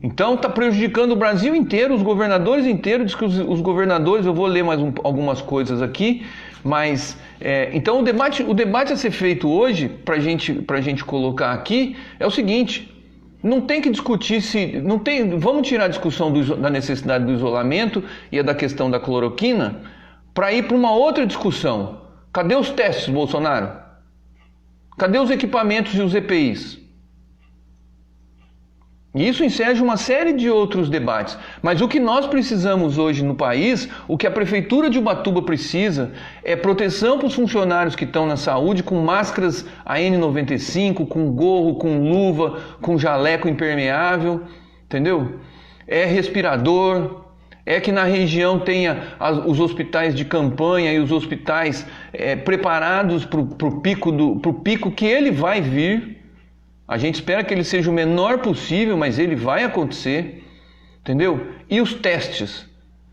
Então está prejudicando o Brasil inteiro, os governadores inteiros. Diz que os governadores, eu vou ler mais algumas coisas aqui, mas então o debate a ser feito hoje, para a gente colocar aqui, é o seguinte: não tem que discutir vamos tirar a discussão da necessidade do isolamento e a da questão da cloroquina para ir para uma outra discussão. Cadê os testes, Bolsonaro? Cadê os equipamentos e os EPIs? E isso enseja uma série de outros debates. Mas o que nós precisamos hoje no país, o que a Prefeitura de Ubatuba precisa, é proteção para os funcionários que estão na saúde, com máscaras AN95, com gorro, com luva, com jaleco impermeável, entendeu? É respirador, é que na região tenha os hospitais de campanha e os hospitais preparados para o pico que ele vai vir. A gente espera que ele seja o menor possível, mas ele vai acontecer, entendeu? E os testes?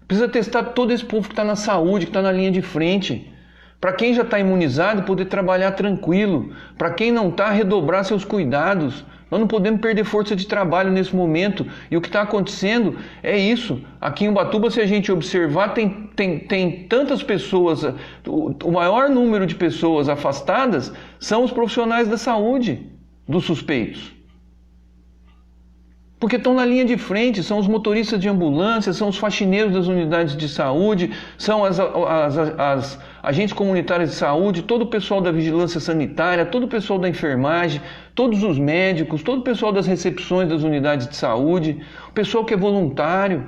Precisa testar todo esse povo que está na saúde, que está na linha de frente. Para quem já está imunizado, poder trabalhar tranquilo. Para quem não está, redobrar seus cuidados. Nós não podemos perder força de trabalho nesse momento. E o que está acontecendo é isso. Aqui em Ubatuba, se a gente observar, tem tantas pessoas, o maior número de pessoas afastadas são os profissionais da saúde, dos suspeitos. Porque estão na linha de frente, são os motoristas de ambulância, são os faxineiros das unidades de saúde, são agentes comunitários de saúde, todo o pessoal da vigilância sanitária, todo o pessoal da enfermagem, todos os médicos, todo o pessoal das recepções das unidades de saúde, o pessoal que é voluntário.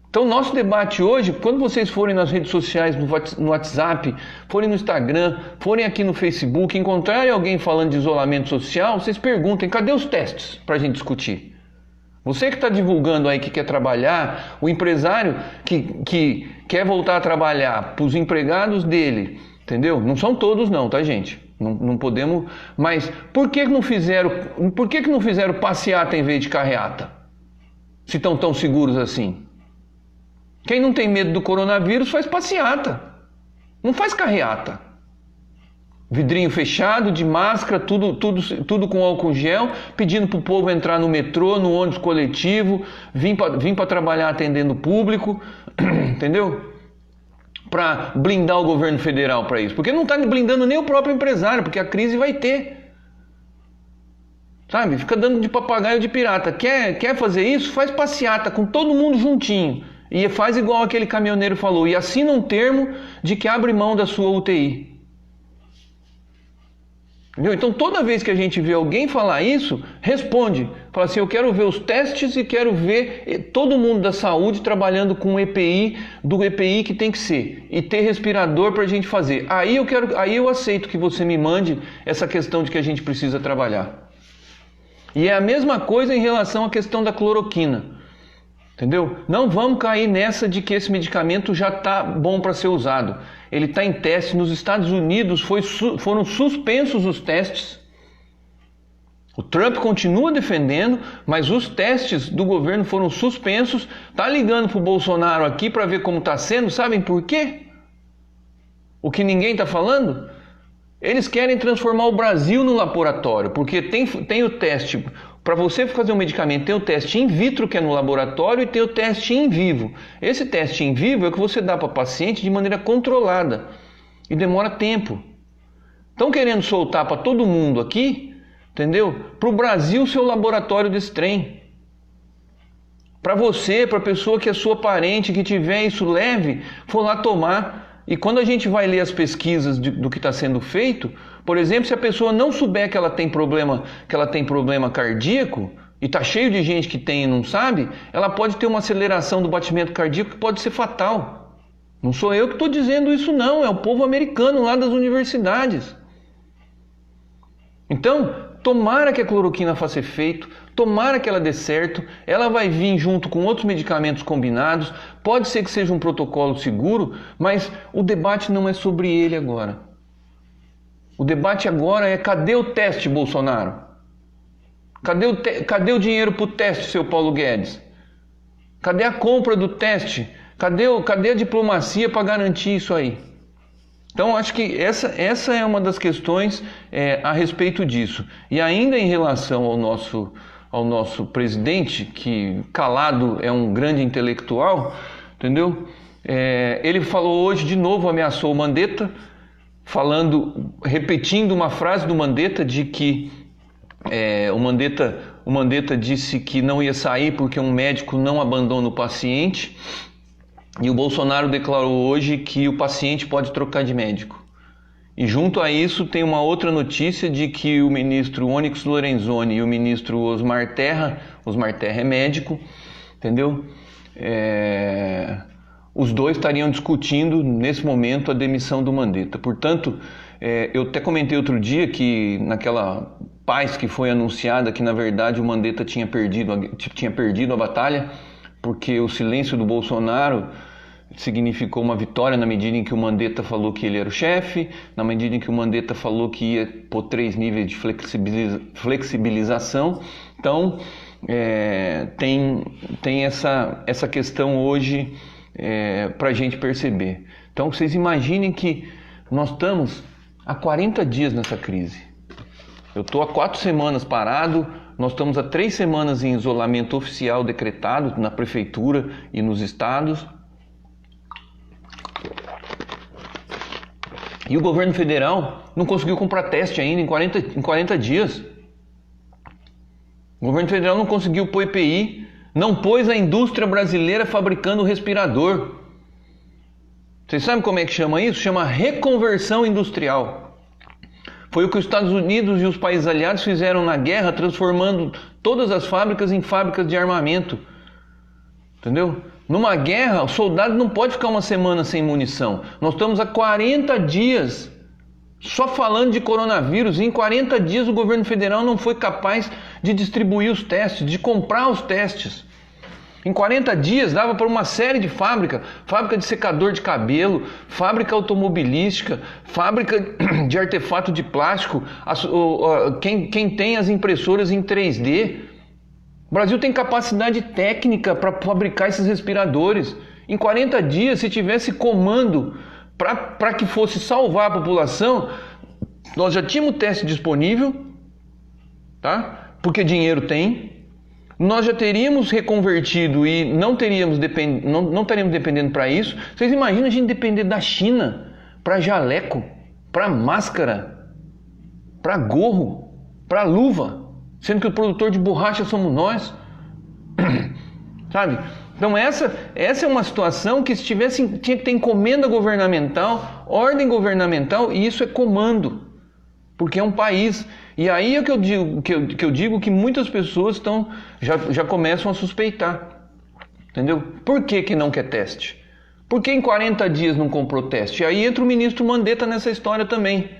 Então, nosso debate hoje, quando vocês forem nas redes sociais, no WhatsApp, forem no Instagram, forem aqui no Facebook, encontrarem alguém falando de isolamento social, vocês perguntem, cadê os testes para a gente discutir? Você que está divulgando aí que quer trabalhar, o empresário que quer voltar a trabalhar para os empregados dele, entendeu? Não são todos não, tá, gente? Não podemos... Mas por que não fizeram passeata em vez de carreata? Se estão tão seguros assim? Quem não tem medo do coronavírus faz passeata, não faz carreata. Vidrinho fechado, de máscara, tudo com álcool gel, pedindo para o povo entrar no metrô, no ônibus coletivo, vir para trabalhar atendendo o público, entendeu? Para blindar o governo federal para isso. Porque não está blindando nem o próprio empresário, porque a crise vai ter. Sabe? Fica dando de papagaio de pirata. Quer fazer isso? Faz passeata com todo mundo juntinho. E faz igual aquele caminhoneiro falou, e assina um termo de que abre mão da sua UTI. Entendeu? Então toda vez que a gente vê alguém falar isso, responde. Fala assim, eu quero ver os testes e quero ver todo mundo da saúde trabalhando com o EPI, do EPI que tem que ser. E ter respirador para a gente fazer. Aí eu aceito que você me mande essa questão de que a gente precisa trabalhar. E é a mesma coisa em relação à questão da cloroquina. Entendeu? Não vamos cair nessa de que esse medicamento já está bom para ser usado. Ele está em teste. Nos Estados Unidos foram suspensos os testes. O Trump continua defendendo, mas os testes do governo foram suspensos. Está ligando para o Bolsonaro aqui para ver como está sendo. Sabem por quê? O que ninguém está falando? Eles querem transformar o Brasil no laboratório, porque tem o teste... Para você fazer um medicamento, tem o teste in vitro, que é no laboratório, e tem o teste in vivo. Esse teste in vivo é o que você dá para o paciente de maneira controlada. E demora tempo. Estão querendo soltar para todo mundo aqui, entendeu? Para o Brasil ser o laboratório desse trem. Para você, para a pessoa que é sua parente, que tiver isso leve, for lá tomar. E quando a gente vai ler as pesquisas do que está sendo feito... Por exemplo, se a pessoa não souber que ela tem problema cardíaco, e está cheio de gente que tem e não sabe, ela pode ter uma aceleração do batimento cardíaco que pode ser fatal. Não sou eu que estou dizendo isso não, é o povo americano lá das universidades. Então, tomara que a cloroquina faça efeito, tomara que ela dê certo, ela vai vir junto com outros medicamentos combinados, pode ser que seja um protocolo seguro, mas o debate não é sobre ele agora. O debate agora é cadê o teste, Bolsonaro? Cadê o dinheiro para o teste, seu Paulo Guedes? Cadê a compra do teste? Cadê a diplomacia para garantir isso aí? Então, acho que essa é uma das questões a respeito disso. E ainda em relação ao nosso presidente, que calado é um grande intelectual, entendeu? Ele falou hoje, de novo, ameaçou o Mandetta, repetindo uma frase do Mandetta de que o Mandetta disse que não ia sair porque um médico não abandona o paciente, e o Bolsonaro declarou hoje que o paciente pode trocar de médico. E junto a isso tem uma outra notícia de que o ministro Onyx Lorenzoni e o ministro Osmar Terra é médico, entendeu? Os dois estariam discutindo, nesse momento, a demissão do Mandetta. Portanto, eu até comentei outro dia que naquela paz que foi anunciada, que na verdade o Mandetta tinha perdido a batalha, porque o silêncio do Bolsonaro significou uma vitória na medida em que o Mandetta falou que ele era o chefe, na medida em que o Mandetta falou que ia pôr 3 níveis de flexibilização. Então, tem essa questão hoje... para a gente perceber. Então vocês imaginem que nós estamos há 40 dias nessa crise. Eu estou há 4 semanas parado, nós estamos há 3 semanas em isolamento oficial decretado na prefeitura e nos estados. E o governo federal não conseguiu comprar teste ainda em 40 dias. O governo federal não conseguiu pôr EPI, não pôs a indústria brasileira fabricando o respirador. Vocês sabem como é que chama isso? Chama reconversão industrial. Foi o que os Estados Unidos e os países aliados fizeram na guerra, transformando todas as fábricas em fábricas de armamento. Entendeu? Numa guerra, o soldado não pode ficar uma semana sem munição. Nós estamos há 40 dias só falando de coronavírus. E em 40 dias o governo federal não foi capaz de distribuir os testes, de comprar os testes. Em 40 dias dava para uma série de fábricas, fábrica de secador de cabelo, fábrica automobilística, fábrica de artefato de plástico, quem tem as impressoras em 3D. O Brasil tem capacidade técnica para fabricar esses respiradores. Em 40 dias, se tivesse comando para que fosse salvar a população, nós já tínhamos teste disponível, tá? Porque dinheiro tem. Nós já teríamos reconvertido e não estaríamos dependendo para isso. Vocês imaginam a gente depender da China para jaleco, para máscara, para gorro, para luva, sendo que o produtor de borracha somos nós? Sabe? Então essa é uma situação que tinha que ter encomenda governamental, ordem governamental, e isso é comando, porque é um país. E aí é que eu digo que muitas pessoas já começam a suspeitar. Entendeu? Por que não quer teste? Por que em 40 dias não comprou teste? E aí entra o ministro Mandetta nessa história também.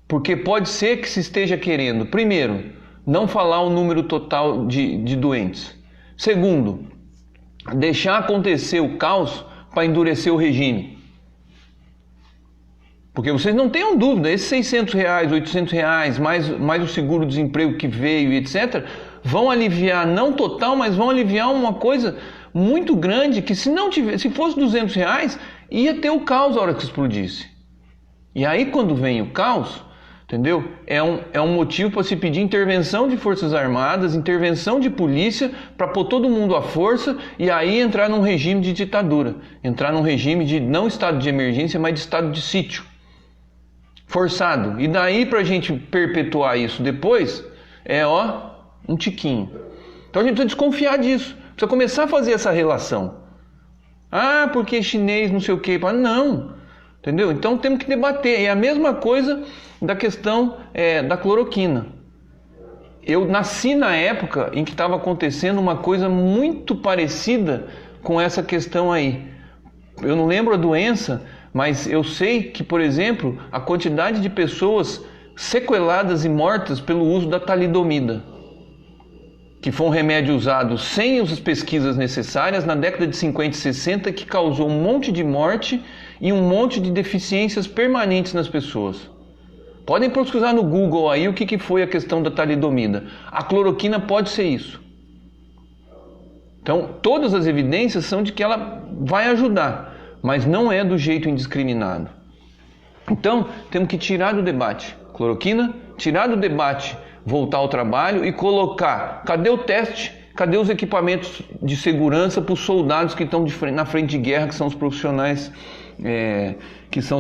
Porque pode ser que se esteja querendo, primeiro, não falar o número total de doentes. Segundo, deixar acontecer o caos para endurecer o regime. Porque vocês não tenham dúvida, esses R$600, R$800, mais o seguro-desemprego que veio, etc., vão aliviar, não total, mas vão aliviar uma coisa muito grande que se fosse R$200, ia ter o caos a hora que explodisse. E aí quando vem o caos, entendeu? É um motivo para se pedir intervenção de Forças Armadas, intervenção de polícia, para pôr todo mundo à força e aí entrar num regime de ditadura. Entrar num regime de não estado de emergência, mas de estado de sítio. Forçado. E daí para a gente perpetuar isso depois, um tiquinho. Então a gente precisa desconfiar disso. Precisa começar a fazer essa relação. Ah, porque chinês, não sei o quê. Não. Entendeu? Então temos que debater. É a mesma coisa da questão da cloroquina. Eu nasci na época em que estava acontecendo uma coisa muito parecida com essa questão aí. Eu não lembro a doença, mas eu sei que, por exemplo, a quantidade de pessoas sequeladas e mortas pelo uso da talidomida, que foi um remédio usado sem as pesquisas necessárias na década de 50 e 60, que causou um monte de morte e um monte de deficiências permanentes nas pessoas. Podem pesquisar no Google aí o que foi a questão da talidomida. A cloroquina pode ser isso. Então, todas as evidências são de que ela vai ajudar, mas não é do jeito indiscriminado. Então, temos que tirar do debate cloroquina, tirar do debate voltar ao trabalho e colocar, cadê o teste, cadê os equipamentos de segurança para os soldados que estão na frente de guerra, que são os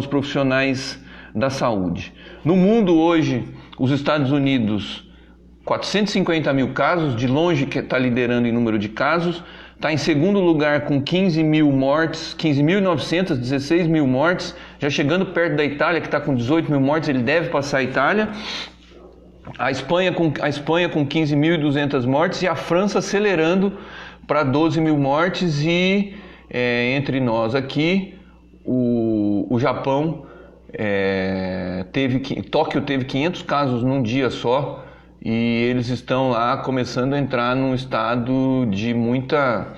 profissionais da saúde. No mundo hoje, os Estados Unidos, 450 mil casos, de longe que está liderando em número de casos, está em segundo lugar com 15 mil mortes, 15.900, 16 mil mortes, já chegando perto da Itália, que está com 18 mil mortes, ele deve passar a Itália. A Espanha com 15.200 mortes e a França acelerando para 12 mil mortes e entre nós aqui, o Japão, Tóquio teve 500 casos num dia só e eles estão lá começando a entrar num estado de muita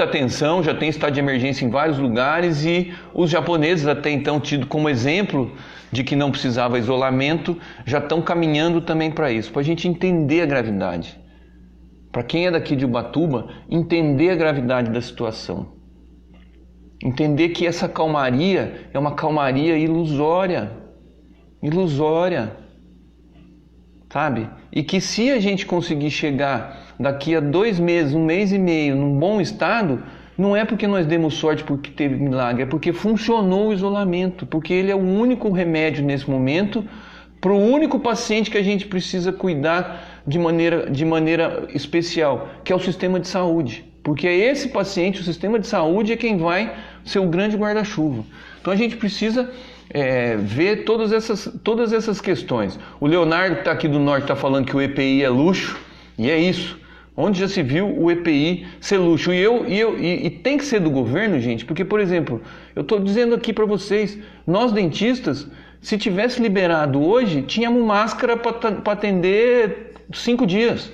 atenção, já tem estado de emergência em vários lugares e os japoneses, até então tido como exemplo de que não precisava isolamento, já estão caminhando também para isso, para a gente entender a gravidade. Para quem é daqui de Ubatuba, entender a gravidade da situação. Entender que essa calmaria é uma calmaria ilusória. Ilusória. Sabe? E que se a gente conseguir chegar daqui a 2 meses, 1 mês e meio, num bom estado, não é porque nós demos sorte porque teve milagre, é porque funcionou o isolamento, porque ele é o único remédio nesse momento para o único paciente que a gente precisa cuidar de maneira especial, que é o sistema de saúde. Porque é esse paciente, o sistema de saúde é quem vai ser o grande guarda-chuva. Então a gente precisa ver todas essas questões. O Leonardo, que está aqui do Norte, está falando que o EPI é luxo, e é isso. Onde já se viu o EPI ser luxo? E tem que ser do governo, gente, porque, por exemplo, eu estou dizendo aqui para vocês, nós dentistas, se tivesse liberado hoje, tínhamos máscara para atender 5 dias.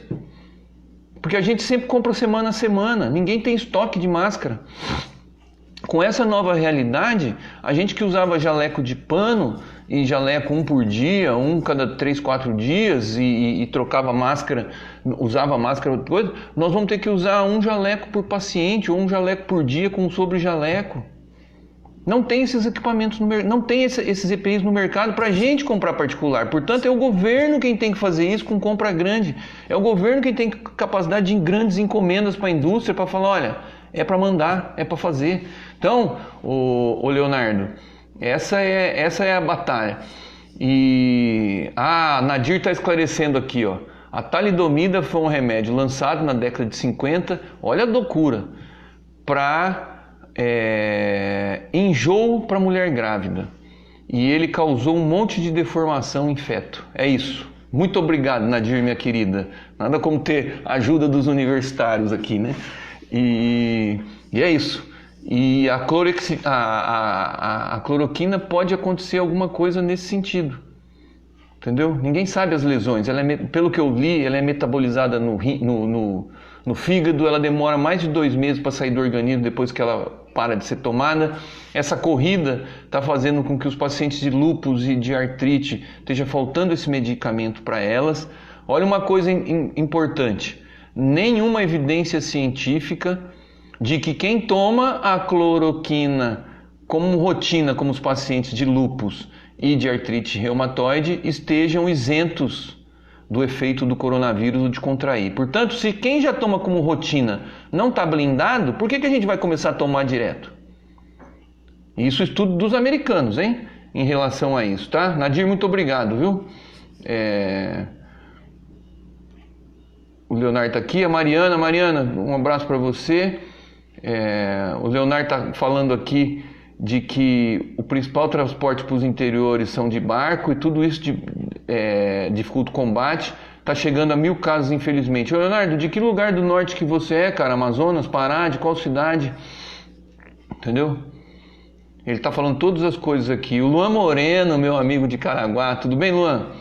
Porque a gente sempre compra semana a semana, ninguém tem estoque de máscara. Com essa nova realidade, a gente que usava jaleco de pano e jaleco um por dia, um cada 3, 4 dias e trocava máscara, usava máscara outra coisa, nós vamos ter que usar um jaleco por paciente ou um jaleco por dia com sobre jaleco. Não tem esses equipamentos, não tem esses EPIs no mercado para a gente comprar particular. Portanto, é o governo quem tem que fazer isso com compra grande. É o governo quem tem capacidade de grandes encomendas para a indústria para falar, olha, é para mandar, é para fazer. Então, o Leonardo, essa é a batalha. E a Nadir está esclarecendo aqui, ó. A talidomida foi um remédio lançado na década de 50, olha a loucura, para enjoo para mulher grávida. E ele causou um monte de deformação em feto. É isso. Muito obrigado, Nadir, minha querida. Nada como ter a ajuda dos universitários aqui, né? E é isso. E a cloroquina pode acontecer alguma coisa nesse sentido. Entendeu? Ninguém sabe as lesões. Pelo que eu li, ela é metabolizada no fígado, ela demora mais de 2 meses para sair do organismo depois que ela para de ser tomada. Essa corrida está fazendo com que os pacientes de lúpus e de artrite esteja faltando esse medicamento para elas. Olha uma coisa importante, nenhuma evidência científica de que quem toma a cloroquina como rotina, como os pacientes de lúpus e de artrite reumatoide, estejam isentos do efeito do coronavírus ou de contrair. Portanto, se quem já toma como rotina não está blindado, por que a gente vai começar a tomar direto? Isso é estudo dos americanos, hein? Em relação a isso, tá? Nadir, muito obrigado, viu? O Leonardo está aqui, a Mariana, um abraço para você. O Leonardo está falando aqui de que o principal transporte para os interiores são de barco e tudo isso dificulta o combate. Está chegando a 1000 casos, infelizmente. Ô, Leonardo, de que lugar do norte que você é, cara? Amazonas, Pará, de qual cidade? Entendeu? Ele está falando todas as coisas aqui. O Luan Moreno, meu amigo de Caraguá. Tudo bem, Luan?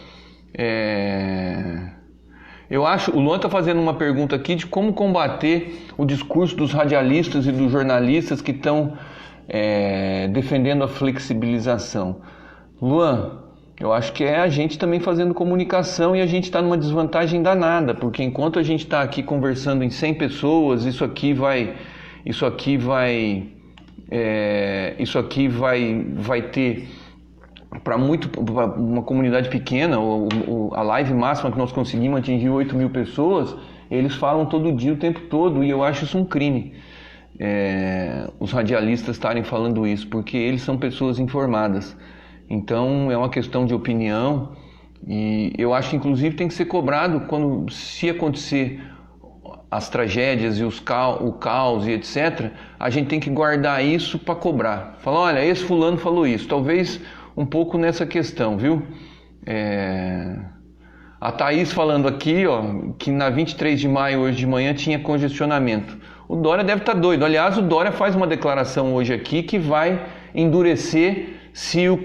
Eu acho, o Luan está fazendo uma pergunta aqui de como combater o discurso dos radialistas e dos jornalistas que estão defendendo a flexibilização. Luan, eu acho que é a gente também fazendo comunicação e a gente está numa desvantagem danada, porque enquanto a gente está aqui conversando em 100 pessoas, isso aqui vai ter para uma comunidade pequena, a live máxima que nós conseguimos atingir 8.000 pessoas, eles falam todo dia, o tempo todo, e eu acho isso um crime. Os radialistas estarem falando isso, porque eles são pessoas informadas. Então é uma questão de opinião, e eu acho que inclusive tem que ser cobrado se acontecer as tragédias e o caos e etc, a gente tem que guardar isso para cobrar. Falar, olha, esse fulano falou isso, talvez um pouco nessa questão, viu? A Thaís falando aqui, ó, que na 23 de maio, hoje de manhã, tinha congestionamento. O Dória deve estar doido. Aliás, o Dória faz uma declaração hoje aqui que vai endurecer se o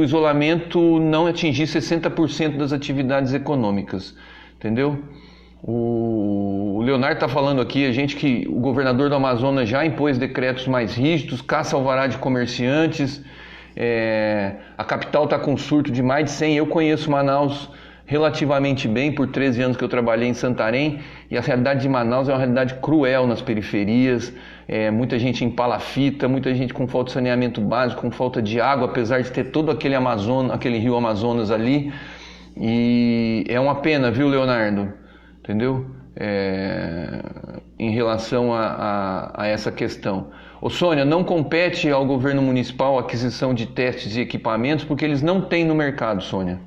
isolamento não atingir 60% das atividades econômicas. Entendeu? O Leonardo está falando aqui, que o governador do Amazonas já impôs decretos mais rígidos, caça alvará de comerciantes, a capital está com surto de mais de 100. Eu conheço Manaus relativamente bem, por 13 anos que eu trabalhei em Santarém, e a realidade de Manaus é uma realidade cruel nas periferias, muita gente em palafita, muita gente com falta de saneamento básico, com falta de água, apesar de ter todo aquele rio Amazonas ali, e é uma pena, viu, Leonardo? Entendeu? Em relação a essa questão. Ô Sônia, não compete ao governo municipal a aquisição de testes e equipamentos porque eles não têm no mercado, Sônia.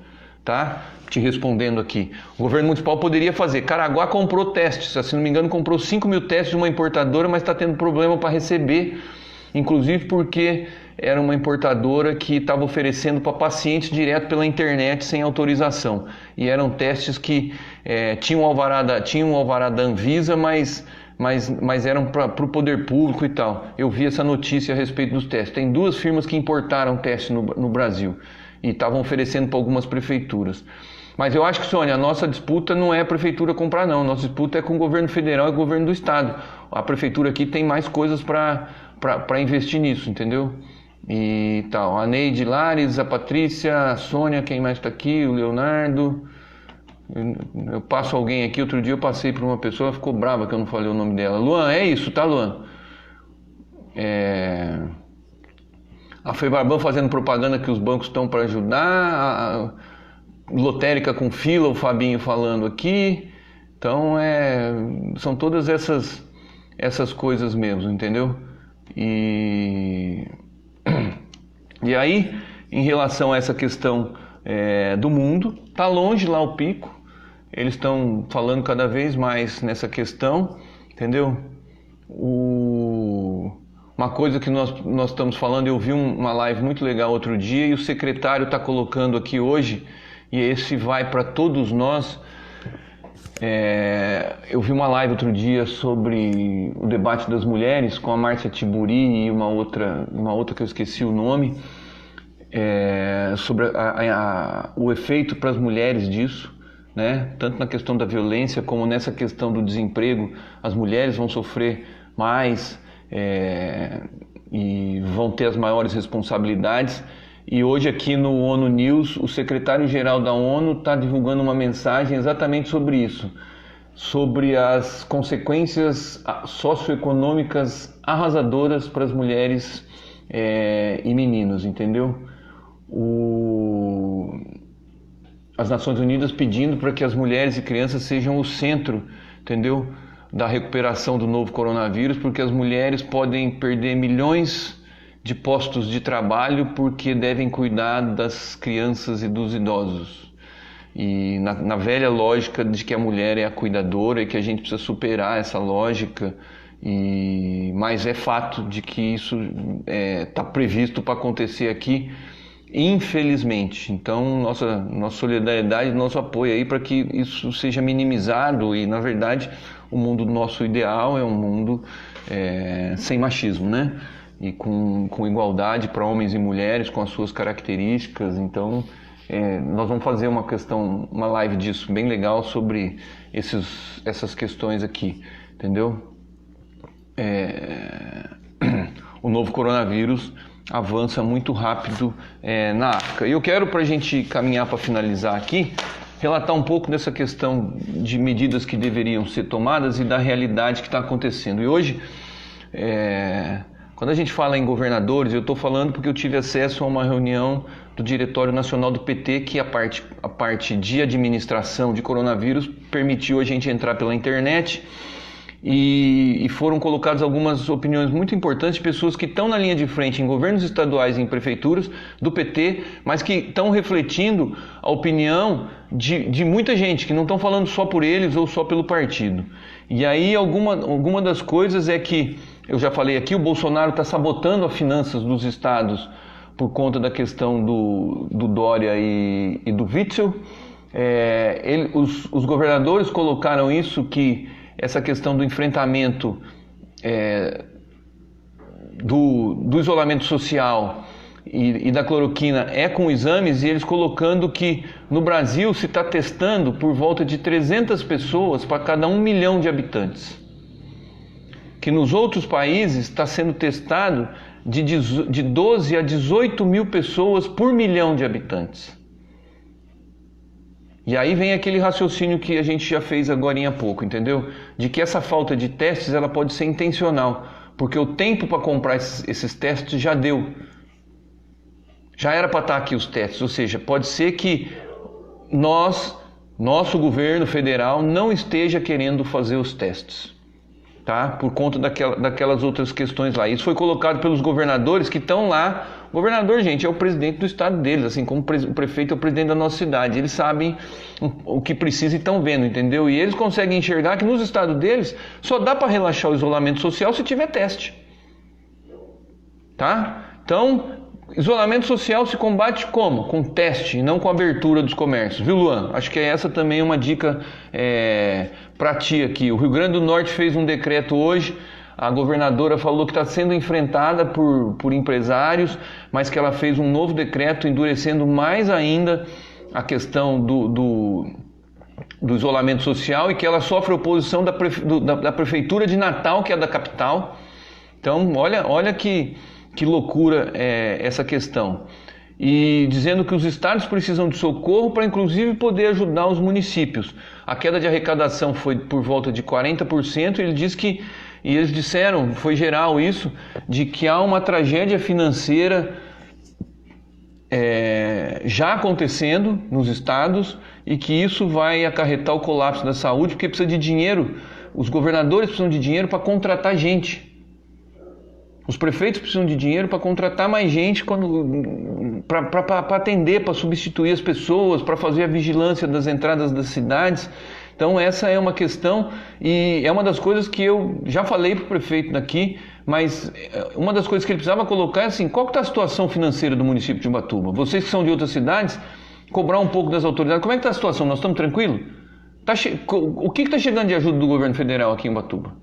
tá? Te respondendo aqui. O governo municipal poderia fazer. Caraguá comprou testes, se não me engano, comprou 5 mil testes de uma importadora, mas está tendo problema para receber, inclusive porque era uma importadora que estava oferecendo para pacientes direto pela internet sem autorização. E eram testes que tinham um alvará da Anvisa, mas eram para o poder público e tal. Eu vi essa notícia a respeito dos testes. Tem 2 firmas que importaram testes no Brasil e estavam oferecendo para algumas prefeituras. Mas eu acho que, Sônia, a nossa disputa não é a prefeitura comprar, não. A nossa disputa é com o governo federal e o governo do estado. A prefeitura aqui tem mais coisas para investir nisso, entendeu? E tal. A Neide Lares, a Patrícia, a Sônia, quem mais está aqui? O Leonardo. Eu passo alguém aqui. Outro dia eu passei por uma pessoa, ficou brava que eu não falei o nome dela. Luan, é isso, tá, Luan? A Febraban fazendo propaganda que os bancos estão para ajudar. Lotérica com fila, o Fabinho falando aqui. Então, são todas essas coisas mesmo, entendeu? E aí, em relação a essa questão do mundo, tá longe lá o pico. Eles estão falando cada vez mais nessa questão, entendeu? Uma coisa que nós estamos falando, eu vi uma live muito legal outro dia e o secretário está colocando aqui hoje, e esse vai para todos nós. Eu vi uma live outro dia sobre o debate das mulheres com a Márcia Tiburi e uma outra que eu esqueci o nome, sobre o efeito para as mulheres disso, né? Tanto na questão da violência como nessa questão do desemprego. As mulheres vão sofrer mais e vão ter as maiores responsabilidades. E hoje aqui no ONU News, o secretário-geral da ONU está divulgando uma mensagem exatamente sobre isso, sobre as consequências socioeconômicas arrasadoras para as mulheres e meninos, entendeu? As Nações Unidas pedindo para que as mulheres e crianças sejam o centro, entendeu? Da recuperação do novo coronavírus, porque as mulheres podem perder milhões de postos de trabalho porque devem cuidar das crianças e dos idosos. E na velha lógica de que a mulher é a cuidadora e que a gente precisa superar essa lógica, mas é fato de que isso está previsto para acontecer aqui, infelizmente. Então, nossa solidariedade, nosso apoio aí para que isso seja minimizado e, na verdade, o mundo nosso ideal é um mundo sem machismo, né? E com igualdade para homens e mulheres, com as suas características. Então, nós vamos fazer uma live disso bem legal sobre essas questões aqui, entendeu? O novo coronavírus avança muito rápido na África. E eu quero, para a gente caminhar para finalizar aqui, relatar um pouco dessa questão de medidas que deveriam ser tomadas e da realidade que está acontecendo. E hoje, quando a gente fala em governadores, eu estou falando porque eu tive acesso a uma reunião do Diretório Nacional do PT, que a parte de administração de coronavírus permitiu a gente entrar pela internet, e foram colocadas algumas opiniões muito importantes de pessoas que estão na linha de frente em governos estaduais e em prefeituras do PT, mas que estão refletindo a opinião de muita gente, que não estão falando só por eles ou só pelo partido. E aí alguma das coisas é que, eu já falei aqui, o Bolsonaro está sabotando as finanças dos estados por conta da questão do Dória e do Witzel. Os governadores colocaram isso, que essa questão do enfrentamento do isolamento social e da cloroquina é com exames, e eles colocando que no Brasil se está testando por volta de 300 pessoas para cada 1 milhão de habitantes. Que nos outros países está sendo testado de 12 a 18 mil pessoas por milhão de habitantes. E aí vem aquele raciocínio que a gente já fez agorinha há pouco, entendeu? De que essa falta de testes ela pode ser intencional, porque o tempo para comprar esses testes já deu. Já era para estar aqui os testes, ou seja, pode ser que nosso governo federal não esteja querendo fazer os testes. tá? Por conta daquelas outras questões lá. Isso foi colocado pelos governadores que estão lá. O governador, gente, é o presidente do estado deles, assim como o prefeito é o presidente da nossa cidade. Eles sabem o que precisa e estão vendo, entendeu? E eles conseguem enxergar que nos estados deles só dá para relaxar o isolamento social se tiver teste, tá? Então, isolamento social se combate como? Com teste, não com abertura dos comércios. Viu, Luan? Acho que essa também é uma dica para ti aqui. O Rio Grande do Norte fez um decreto hoje. A governadora falou que está sendo enfrentada por empresários, mas que ela fez um novo decreto endurecendo mais ainda a questão do isolamento social e que ela sofre oposição da Prefeitura de Natal, que é da capital. Então, olha que loucura é essa questão. E dizendo que os estados precisam de socorro para inclusive poder ajudar os municípios. A queda de arrecadação foi por volta de 40%, e eles disseram, foi geral isso, de que há uma tragédia financeira já acontecendo nos estados e que isso vai acarretar o colapso da saúde, porque precisa de dinheiro, os governadores precisam de dinheiro para contratar gente. Os prefeitos precisam de dinheiro para contratar mais gente para atender, para substituir as pessoas, para fazer a vigilância das entradas das cidades. Então essa é uma questão e é uma das coisas que eu já falei para o prefeito daqui, mas uma das coisas que ele precisava colocar é assim, qual que está a situação financeira do município de Ubatuba? Vocês que são de outras cidades, cobrar um pouco das autoridades, como é que está a situação? Nós estamos tranquilos? O que está chegando de ajuda do governo federal aqui em Ubatuba?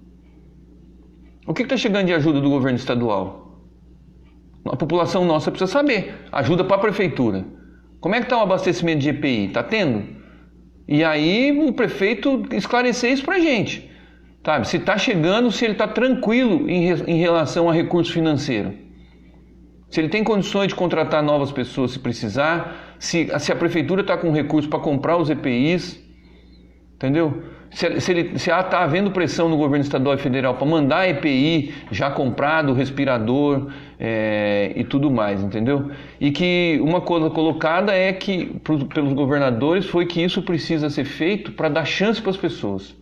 O que está chegando de ajuda do governo estadual? A população nossa precisa saber. Ajuda para a prefeitura. Como é que está o abastecimento de EPI? Está tendo? E aí o prefeito esclarecer isso para a gente. Sabe? Se está chegando, se ele está tranquilo em relação a recurso financeiro. Se ele tem condições de contratar novas pessoas se precisar. Se a prefeitura está com recurso para comprar os EPIs. Entendeu? Se está havendo pressão no governo estadual e federal para mandar EPI já comprado, respirador e tudo mais, entendeu? E que uma coisa colocada é que, pelos governadores, foi que isso precisa ser feito para dar chance para as pessoas.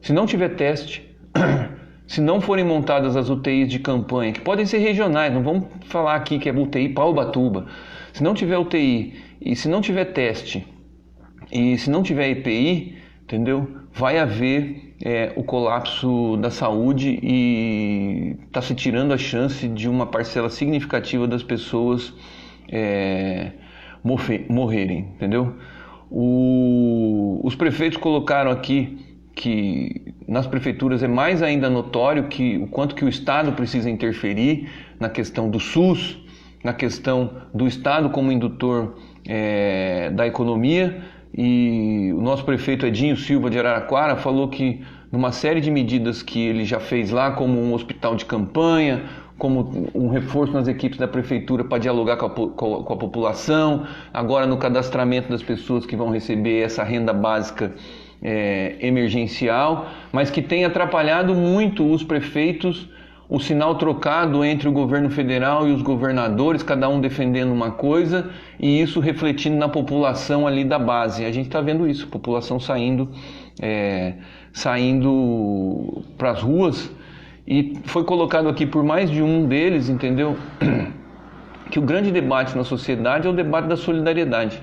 Se não tiver teste, se não forem montadas as UTIs de campanha, que podem ser regionais, não vamos falar aqui que é UTI para Ubatuba. Se não tiver UTI e se não tiver teste, e se não tiver EPI, entendeu? Vai haver o colapso da saúde e está se tirando a chance de uma parcela significativa das pessoas morrerem, entendeu? Os prefeitos colocaram aqui que nas prefeituras é mais ainda notório o quanto que o Estado precisa interferir na questão do SUS, na questão do Estado como indutor da economia. E o nosso prefeito Edinho Silva de Araraquara falou que numa série de medidas que ele já fez lá, como um hospital de campanha, como um reforço nas equipes da prefeitura para dialogar com a população, agora no cadastramento das pessoas que vão receber essa renda básica emergencial, mas que tem atrapalhado muito os prefeitos, o sinal trocado entre o governo federal e os governadores, cada um defendendo uma coisa, e isso refletindo na população ali da base. A gente está vendo isso, a população saindo para as ruas, e foi colocado aqui por mais de um deles, entendeu? Que o grande debate na sociedade é o debate da solidariedade.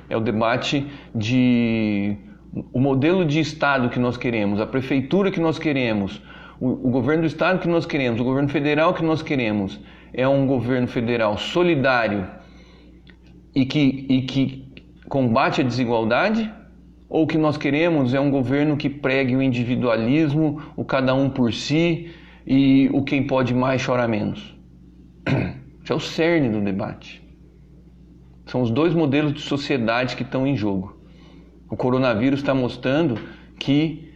É o debate o modelo de Estado que nós queremos, a prefeitura que nós queremos, o governo do Estado que nós queremos, o governo federal que nós queremos, é um governo federal solidário e que combate a desigualdade? Ou o que nós queremos é um governo que pregue o individualismo, o cada um por si e o quem pode mais chora menos? Isso é o cerne do debate. São os dois modelos de sociedade que estão em jogo. O coronavírus está mostrando que,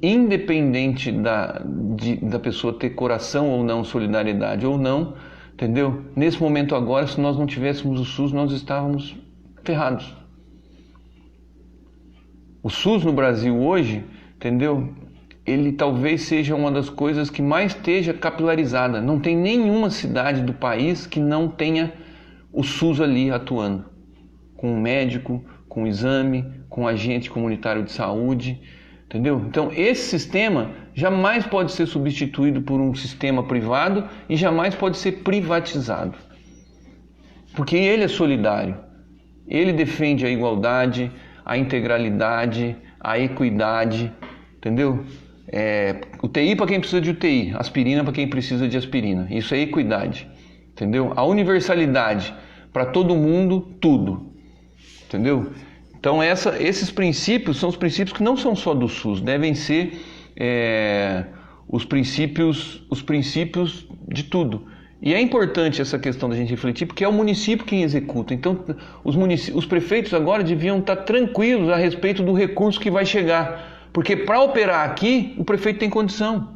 independente da pessoa ter coração ou não, solidariedade ou não, entendeu? Nesse momento agora, se nós não tivéssemos o SUS, nós estávamos ferrados. O SUS no Brasil hoje, entendeu? Ele talvez seja uma das coisas que mais esteja capilarizada. Não tem nenhuma cidade do país que não tenha o SUS ali atuando, com um médico, com um exame, com um agente comunitário de saúde, Entendeu? Então, esse sistema jamais pode ser substituído por um sistema privado e jamais pode ser privatizado. Porque ele é solidário. Ele defende a igualdade, a integralidade, a equidade, entendeu? UTI para quem precisa de UTI, aspirina para quem precisa de aspirina. Isso é equidade, entendeu? A universalidade para todo mundo, tudo, entendeu? Então esses princípios são os princípios que não são só do SUS, devem ser os princípios de tudo. E é importante essa questão da gente refletir, porque é o município quem executa. Então os prefeitos agora deviam estar tranquilos a respeito do recurso que vai chegar, porque para operar aqui o prefeito tem condição.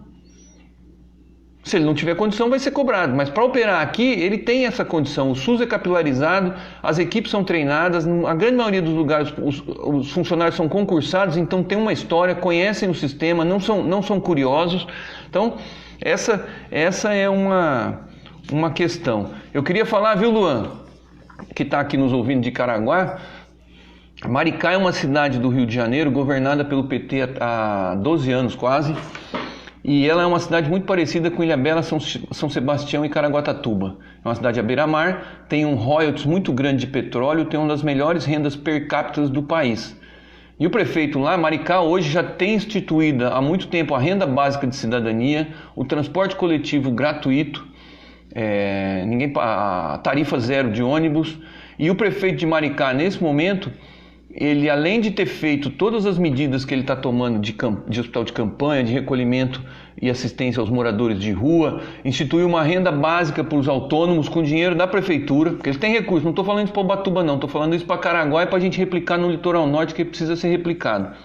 Se ele não tiver condição, vai ser cobrado. Mas para operar aqui, ele tem essa condição. O SUS é capilarizado, as equipes são treinadas. A grande maioria dos lugares, os funcionários são concursados, então tem uma história, conhecem o sistema, não são curiosos. Então, essa é uma questão. Eu queria falar, viu, Luan, que está aqui nos ouvindo de Caraguá. Maricá é uma cidade do Rio de Janeiro, governada pelo PT há 12 anos quase. E ela é uma cidade muito parecida com Ilhabela, São Sebastião e Caraguatatuba. É uma cidade à beira-mar, tem um royalties muito grande de petróleo, tem uma das melhores rendas per capita do país. E o prefeito lá, Maricá, hoje já tem instituída há muito tempo a renda básica de cidadania, o transporte coletivo gratuito, a tarifa zero de ônibus. E o prefeito de Maricá, nesse momento, ele, além de ter feito todas as medidas que ele está tomando de hospital de campanha, de recolhimento e assistência aos moradores de rua, instituiu uma renda básica para os autônomos com dinheiro da prefeitura, porque eles têm recursos. Não estou falando isso para Ubatuba não, estou falando isso para Caraguá e para a gente replicar no litoral norte, que precisa ser replicado.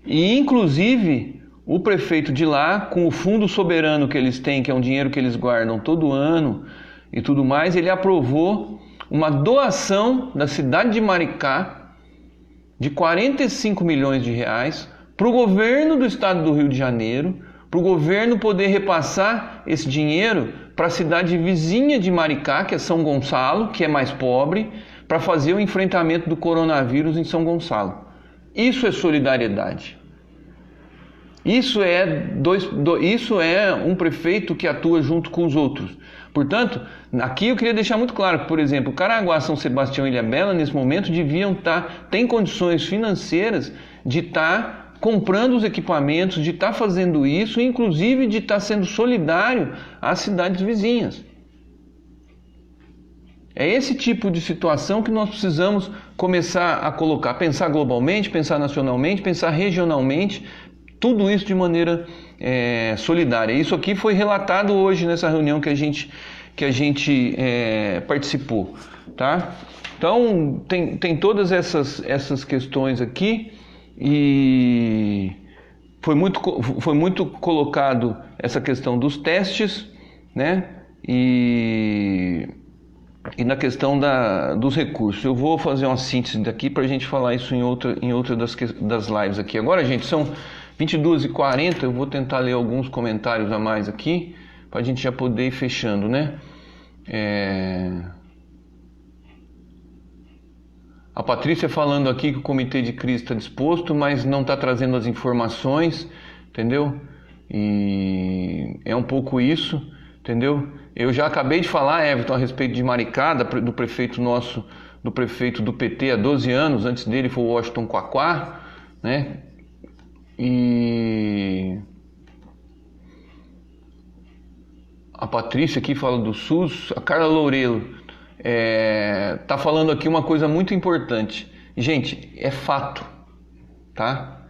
E inclusive o prefeito de lá, com o fundo soberano que eles têm, que é um dinheiro que eles guardam todo ano e tudo mais, ele aprovou uma doação da cidade de Maricá de 45 milhões de reais para o governo do estado do Rio de Janeiro, para o governo poder repassar esse dinheiro para a cidade vizinha de Maricá, que é São Gonçalo, que é mais pobre, para fazer o enfrentamento do coronavírus em São Gonçalo. Isso é solidariedade. Isso é um prefeito que atua junto com os outros. Portanto, aqui eu queria deixar muito claro que, por exemplo, Caraguá, São Sebastião e Ilhabela, nesse momento, têm condições financeiras de estar comprando os equipamentos, de estar fazendo isso, inclusive de estar sendo solidário às cidades vizinhas. É esse tipo de situação que nós precisamos começar a colocar, pensar globalmente, pensar nacionalmente, pensar regionalmente, tudo isso de maneira solidária. Isso aqui foi relatado hoje nessa reunião que a gente participou, tá? Então tem todas essas questões aqui e foi muito colocado essa questão dos testes, né? E na questão dos recursos. Eu vou fazer uma síntese daqui para a gente falar isso em outra das lives aqui. Agora, gente, são 22h40, eu vou tentar ler alguns comentários a mais aqui, para a gente já poder ir fechando, né? A Patrícia falando aqui que o comitê de crise está disposto, mas não está trazendo as informações, entendeu? E é um pouco isso, entendeu? Eu já acabei de falar, Everton, a respeito de Maricá, do prefeito nosso, do prefeito do PT há 12 anos, antes dele foi o Washington Quaquá, né? E a Patrícia aqui fala do SUS, a Carla Loureiro tá falando aqui uma coisa muito importante. Gente, é fato, tá?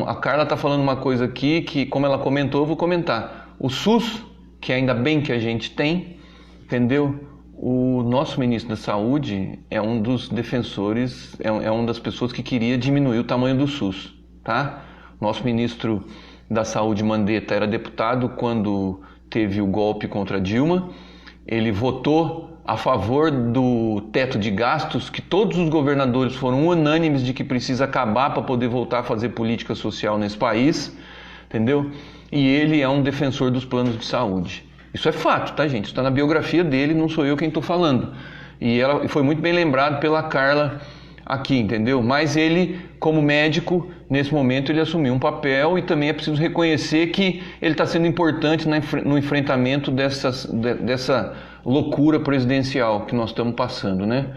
A Carla tá falando uma coisa aqui que, como ela comentou, eu vou comentar. O SUS, que ainda bem que a gente tem, entendeu? O nosso ministro da Saúde é um dos defensores, é uma das pessoas que queria diminuir o tamanho do SUS. Tá? Nosso ministro da Saúde, Mandetta, era deputado quando teve o golpe contra Dilma. Ele votou a favor do teto de gastos, que todos os governadores foram unânimes de que precisa acabar para poder voltar a fazer política social nesse país, entendeu? E ele é um defensor dos planos de saúde. Isso é fato, tá, gente? Isso está na biografia dele, não sou eu quem estou falando. E ela foi muito bem lembrado pela Carla aqui, entendeu? Mas ele, como médico, nesse momento ele assumiu um papel e também é preciso reconhecer que ele está sendo importante no enfrentamento dessa loucura presidencial que nós estamos passando, né?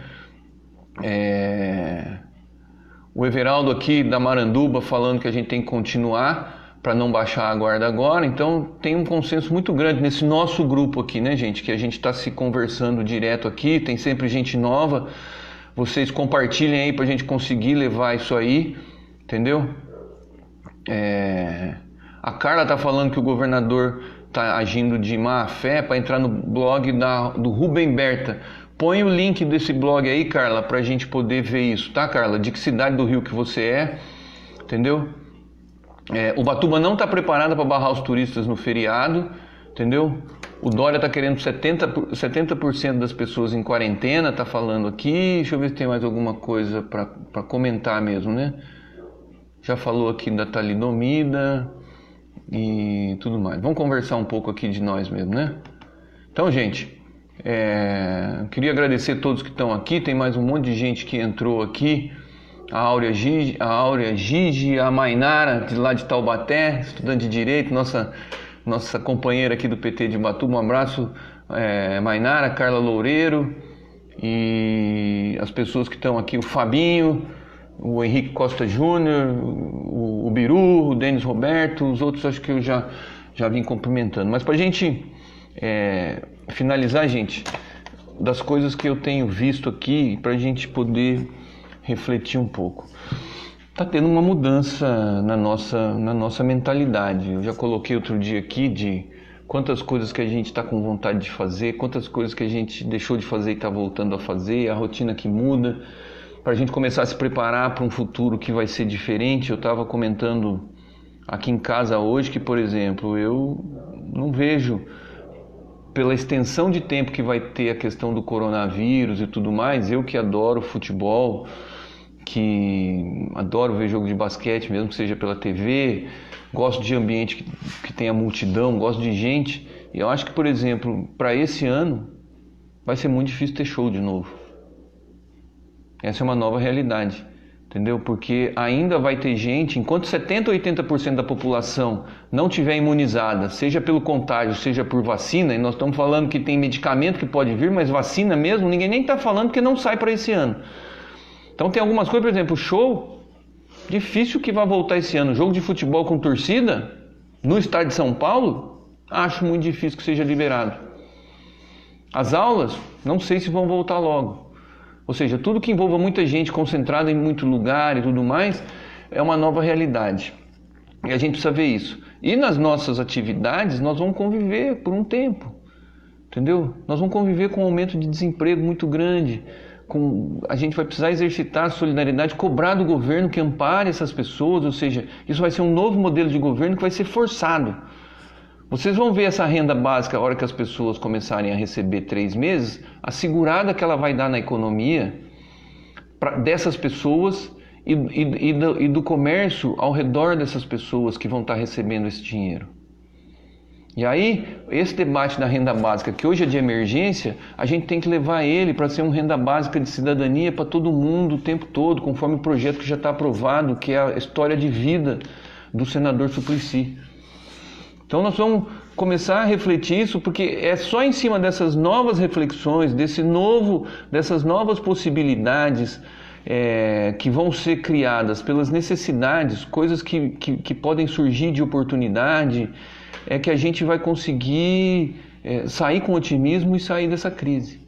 O Everaldo aqui da Maranduba falando que a gente tem que continuar para não baixar a guarda agora. Então tem um consenso muito grande nesse nosso grupo aqui, né, gente? Que a gente está se conversando direto aqui, tem sempre gente nova. Vocês compartilhem aí para a gente conseguir levar isso aí, entendeu? A Carla tá falando que o governador tá agindo de má fé para entrar no blog do Rubem Berta. Põe o link desse blog aí, Carla, para a gente poder ver isso, tá, Carla? De que cidade do Rio que você é, entendeu? Ubatuba não está preparada para barrar os turistas no feriado, entendeu? O Dória está querendo 70% das pessoas em quarentena, tá falando aqui. Deixa eu ver se tem mais alguma coisa para comentar mesmo, né? Já falou aqui da talidomida e tudo mais. Vamos conversar um pouco aqui de nós mesmo, né? Então, gente, queria agradecer a todos que estão aqui. Tem mais um monte de gente que entrou aqui. A Áurea Gigi, a Mainara, de lá de Taubaté, estudante de Direito, nossa companheira aqui do PT de Ubatuba. Um abraço, Mainara, Carla Loureiro e as pessoas que estão aqui, o Fabinho, o Henrique Costa Júnior, o Biru, o Denis Roberto, os outros acho que eu já vim cumprimentando. Mas para a gente finalizar, gente, das coisas que eu tenho visto aqui, para a gente poder refletir um pouco. Está tendo uma mudança na nossa mentalidade. Eu já coloquei outro dia aqui de quantas coisas que a gente está com vontade de fazer, quantas coisas que a gente deixou de fazer e está voltando a fazer, a rotina que muda, para a gente começar a se preparar para um futuro que vai ser diferente. Eu estava comentando aqui em casa hoje que, por exemplo, eu não vejo, pela extensão de tempo que vai ter a questão do coronavírus e tudo mais, eu que adoro futebol, que adoro ver jogo de basquete, mesmo que seja pela TV, gosto de ambiente que tenha multidão, gosto de gente, e eu acho que, por exemplo, para esse ano vai ser muito difícil ter show de novo. Essa é uma nova realidade, entendeu? Porque ainda vai ter gente, enquanto 70% ou 80% da população não tiver imunizada, seja pelo contágio, seja por vacina, e nós estamos falando que tem medicamento que pode vir, mas vacina mesmo, ninguém nem está falando porque não sai para esse ano. Então tem algumas coisas, por exemplo, show, difícil que vai voltar esse ano. Jogo de futebol com torcida, no estádio de São Paulo, acho muito difícil que seja liberado. As aulas, não sei se vão voltar logo. Ou seja, tudo que envolva muita gente concentrada em muito lugar e tudo mais, é uma nova realidade. E a gente precisa ver isso. E nas nossas atividades, nós vamos conviver por um tempo. Entendeu? Nós vamos conviver com um aumento de desemprego muito grande. A gente vai precisar exercitar a solidariedade, cobrar do governo que ampare essas pessoas. Ou seja, isso vai ser um novo modelo de governo que vai ser forçado. Vocês vão ver essa renda básica, a hora que as pessoas começarem a receber 3 meses, a segurada que ela vai dar na economia dessas pessoas e do comércio ao redor dessas pessoas que vão estar recebendo esse dinheiro. E aí, esse debate da renda básica, que hoje é de emergência, a gente tem que levar ele para ser uma renda básica de cidadania para todo mundo o tempo todo, conforme o projeto que já está aprovado, que é a história de vida do senador Suplicy. Então nós vamos começar a refletir isso, porque é só em cima dessas novas reflexões, dessas novas possibilidades que vão ser criadas pelas necessidades, coisas que podem surgir de oportunidade, que a gente vai conseguir sair com otimismo e sair dessa crise.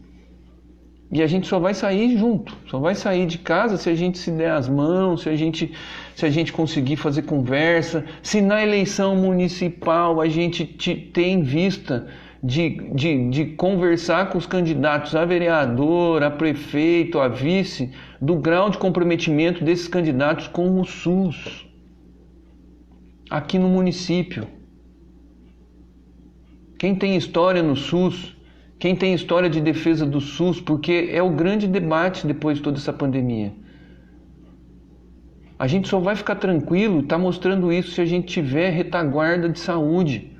E a gente só vai sair junto, só vai sair de casa se a gente se der as mãos, se a gente conseguir fazer conversa, se na eleição municipal a gente tem em vista de conversar com os candidatos a vereador, a prefeito, a vice, do grau de comprometimento desses candidatos com o SUS, aqui no município. Quem tem história no SUS, quem tem história de defesa do SUS, porque é o grande debate depois de toda essa pandemia. A gente só vai ficar tranquilo, está mostrando isso, se a gente tiver retaguarda de saúde.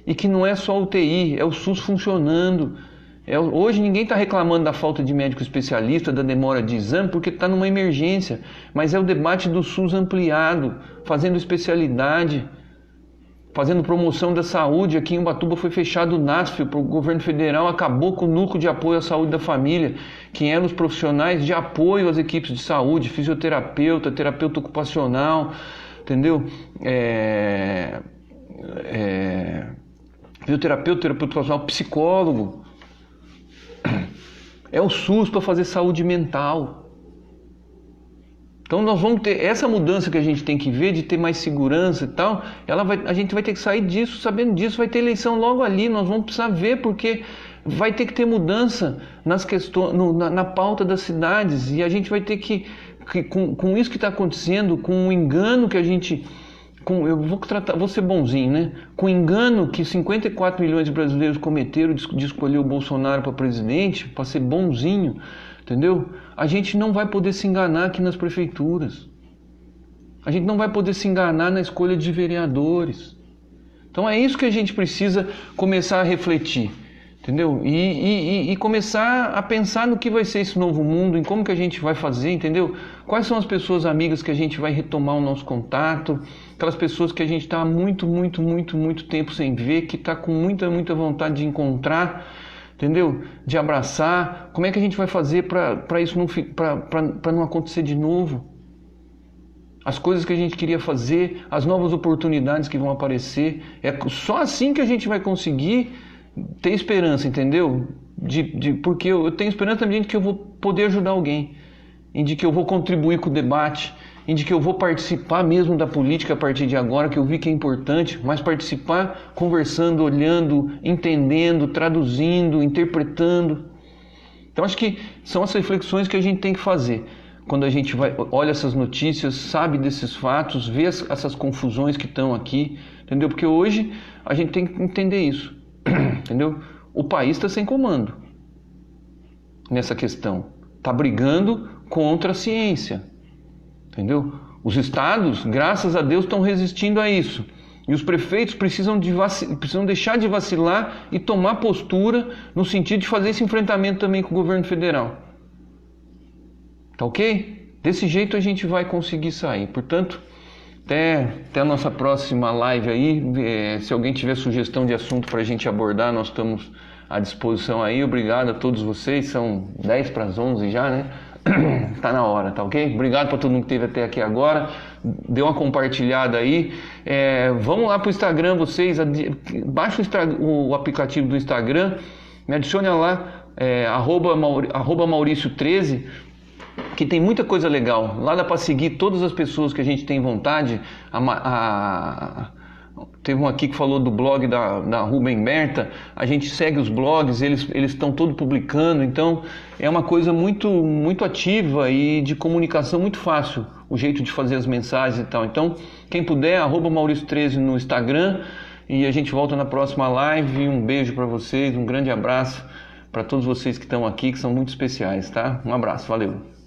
E que não é só UTI, é o SUS funcionando. Hoje ninguém está reclamando da falta de médico especialista, da demora de exame, porque está numa emergência. Mas é o debate do SUS ampliado, fazendo especialidade, fazendo promoção da saúde. Aqui em Ubatuba foi fechado o NASF, o governo federal acabou com o núcleo de apoio à saúde da família, que eram os profissionais de apoio às equipes de saúde, fisioterapeuta, terapeuta ocupacional, entendeu? Fisioterapeuta, terapeuta ocupacional, psicólogo. É o SUS para fazer saúde mental. Então nós vamos ter essa mudança que a gente tem que ver, de ter mais segurança e tal, a gente vai ter que sair disso, sabendo disso, vai ter eleição logo ali, nós vamos precisar ver, porque vai ter que ter mudança nas questões, na pauta das cidades, e a gente vai ter que com isso que está acontecendo, com o engano que a gente... eu vou ser bonzinho, né? Com o engano que 54 milhões de brasileiros cometeram de escolher o Bolsonaro para presidente, para ser bonzinho, entendeu? A gente não vai poder se enganar aqui nas prefeituras. A gente não vai poder se enganar na escolha de vereadores. Então é isso que a gente precisa começar a refletir, entendeu? E começar a pensar no que vai ser esse novo mundo, em como que a gente vai fazer, entendeu? Quais são as pessoas amigas que a gente vai retomar o nosso contato, aquelas pessoas que a gente está há muito tempo sem ver, que está com muita vontade de encontrar, entendeu? De abraçar. Como é que a gente vai fazer para isso não acontecer de novo? As coisas que a gente queria fazer, as novas oportunidades que vão aparecer, é só assim que a gente vai conseguir ter esperança, entendeu? Porque eu tenho esperança também de que eu vou poder ajudar alguém, de que eu vou contribuir com o debate, de que eu vou participar mesmo da política a partir de agora, que eu vi que é importante, mas participar conversando, olhando, entendendo, traduzindo, interpretando. Então acho que são as reflexões que a gente tem que fazer. Quando a gente olha essas notícias, sabe desses fatos, vê essas confusões que estão aqui, entendeu? Porque hoje a gente tem que entender isso, entendeu? O país está sem comando nessa questão, está brigando contra a ciência, entendeu? Os estados, graças a Deus, estão resistindo a isso. E os prefeitos precisam deixar de vacilar e tomar postura no sentido de fazer esse enfrentamento também com o governo federal. Tá ok? Desse jeito a gente vai conseguir sair. Portanto, até a nossa próxima live aí. Se alguém tiver sugestão de assunto para a gente abordar, nós estamos à disposição aí. Obrigado a todos vocês. São 10 para as 11 já, né? Tá na hora, tá ok? Obrigado para todo mundo que esteve até aqui agora. Dê uma compartilhada aí. Vamos lá para o Instagram, vocês. Baixa o aplicativo do Instagram. Me adicione lá, @Maurício13. Que tem muita coisa legal. Lá dá para seguir todas as pessoas que a gente tem vontade. Teve um aqui que falou do blog da Rubem Berta. A gente segue os blogs, eles estão todos publicando. Então é uma coisa muito ativa e de comunicação muito fácil. O jeito de fazer as mensagens e tal. Então quem puder, @Maurício13 no Instagram. E a gente volta na próxima live. Um beijo para vocês, um grande abraço para todos vocês que estão aqui, que são muito especiais, tá? Um abraço, valeu!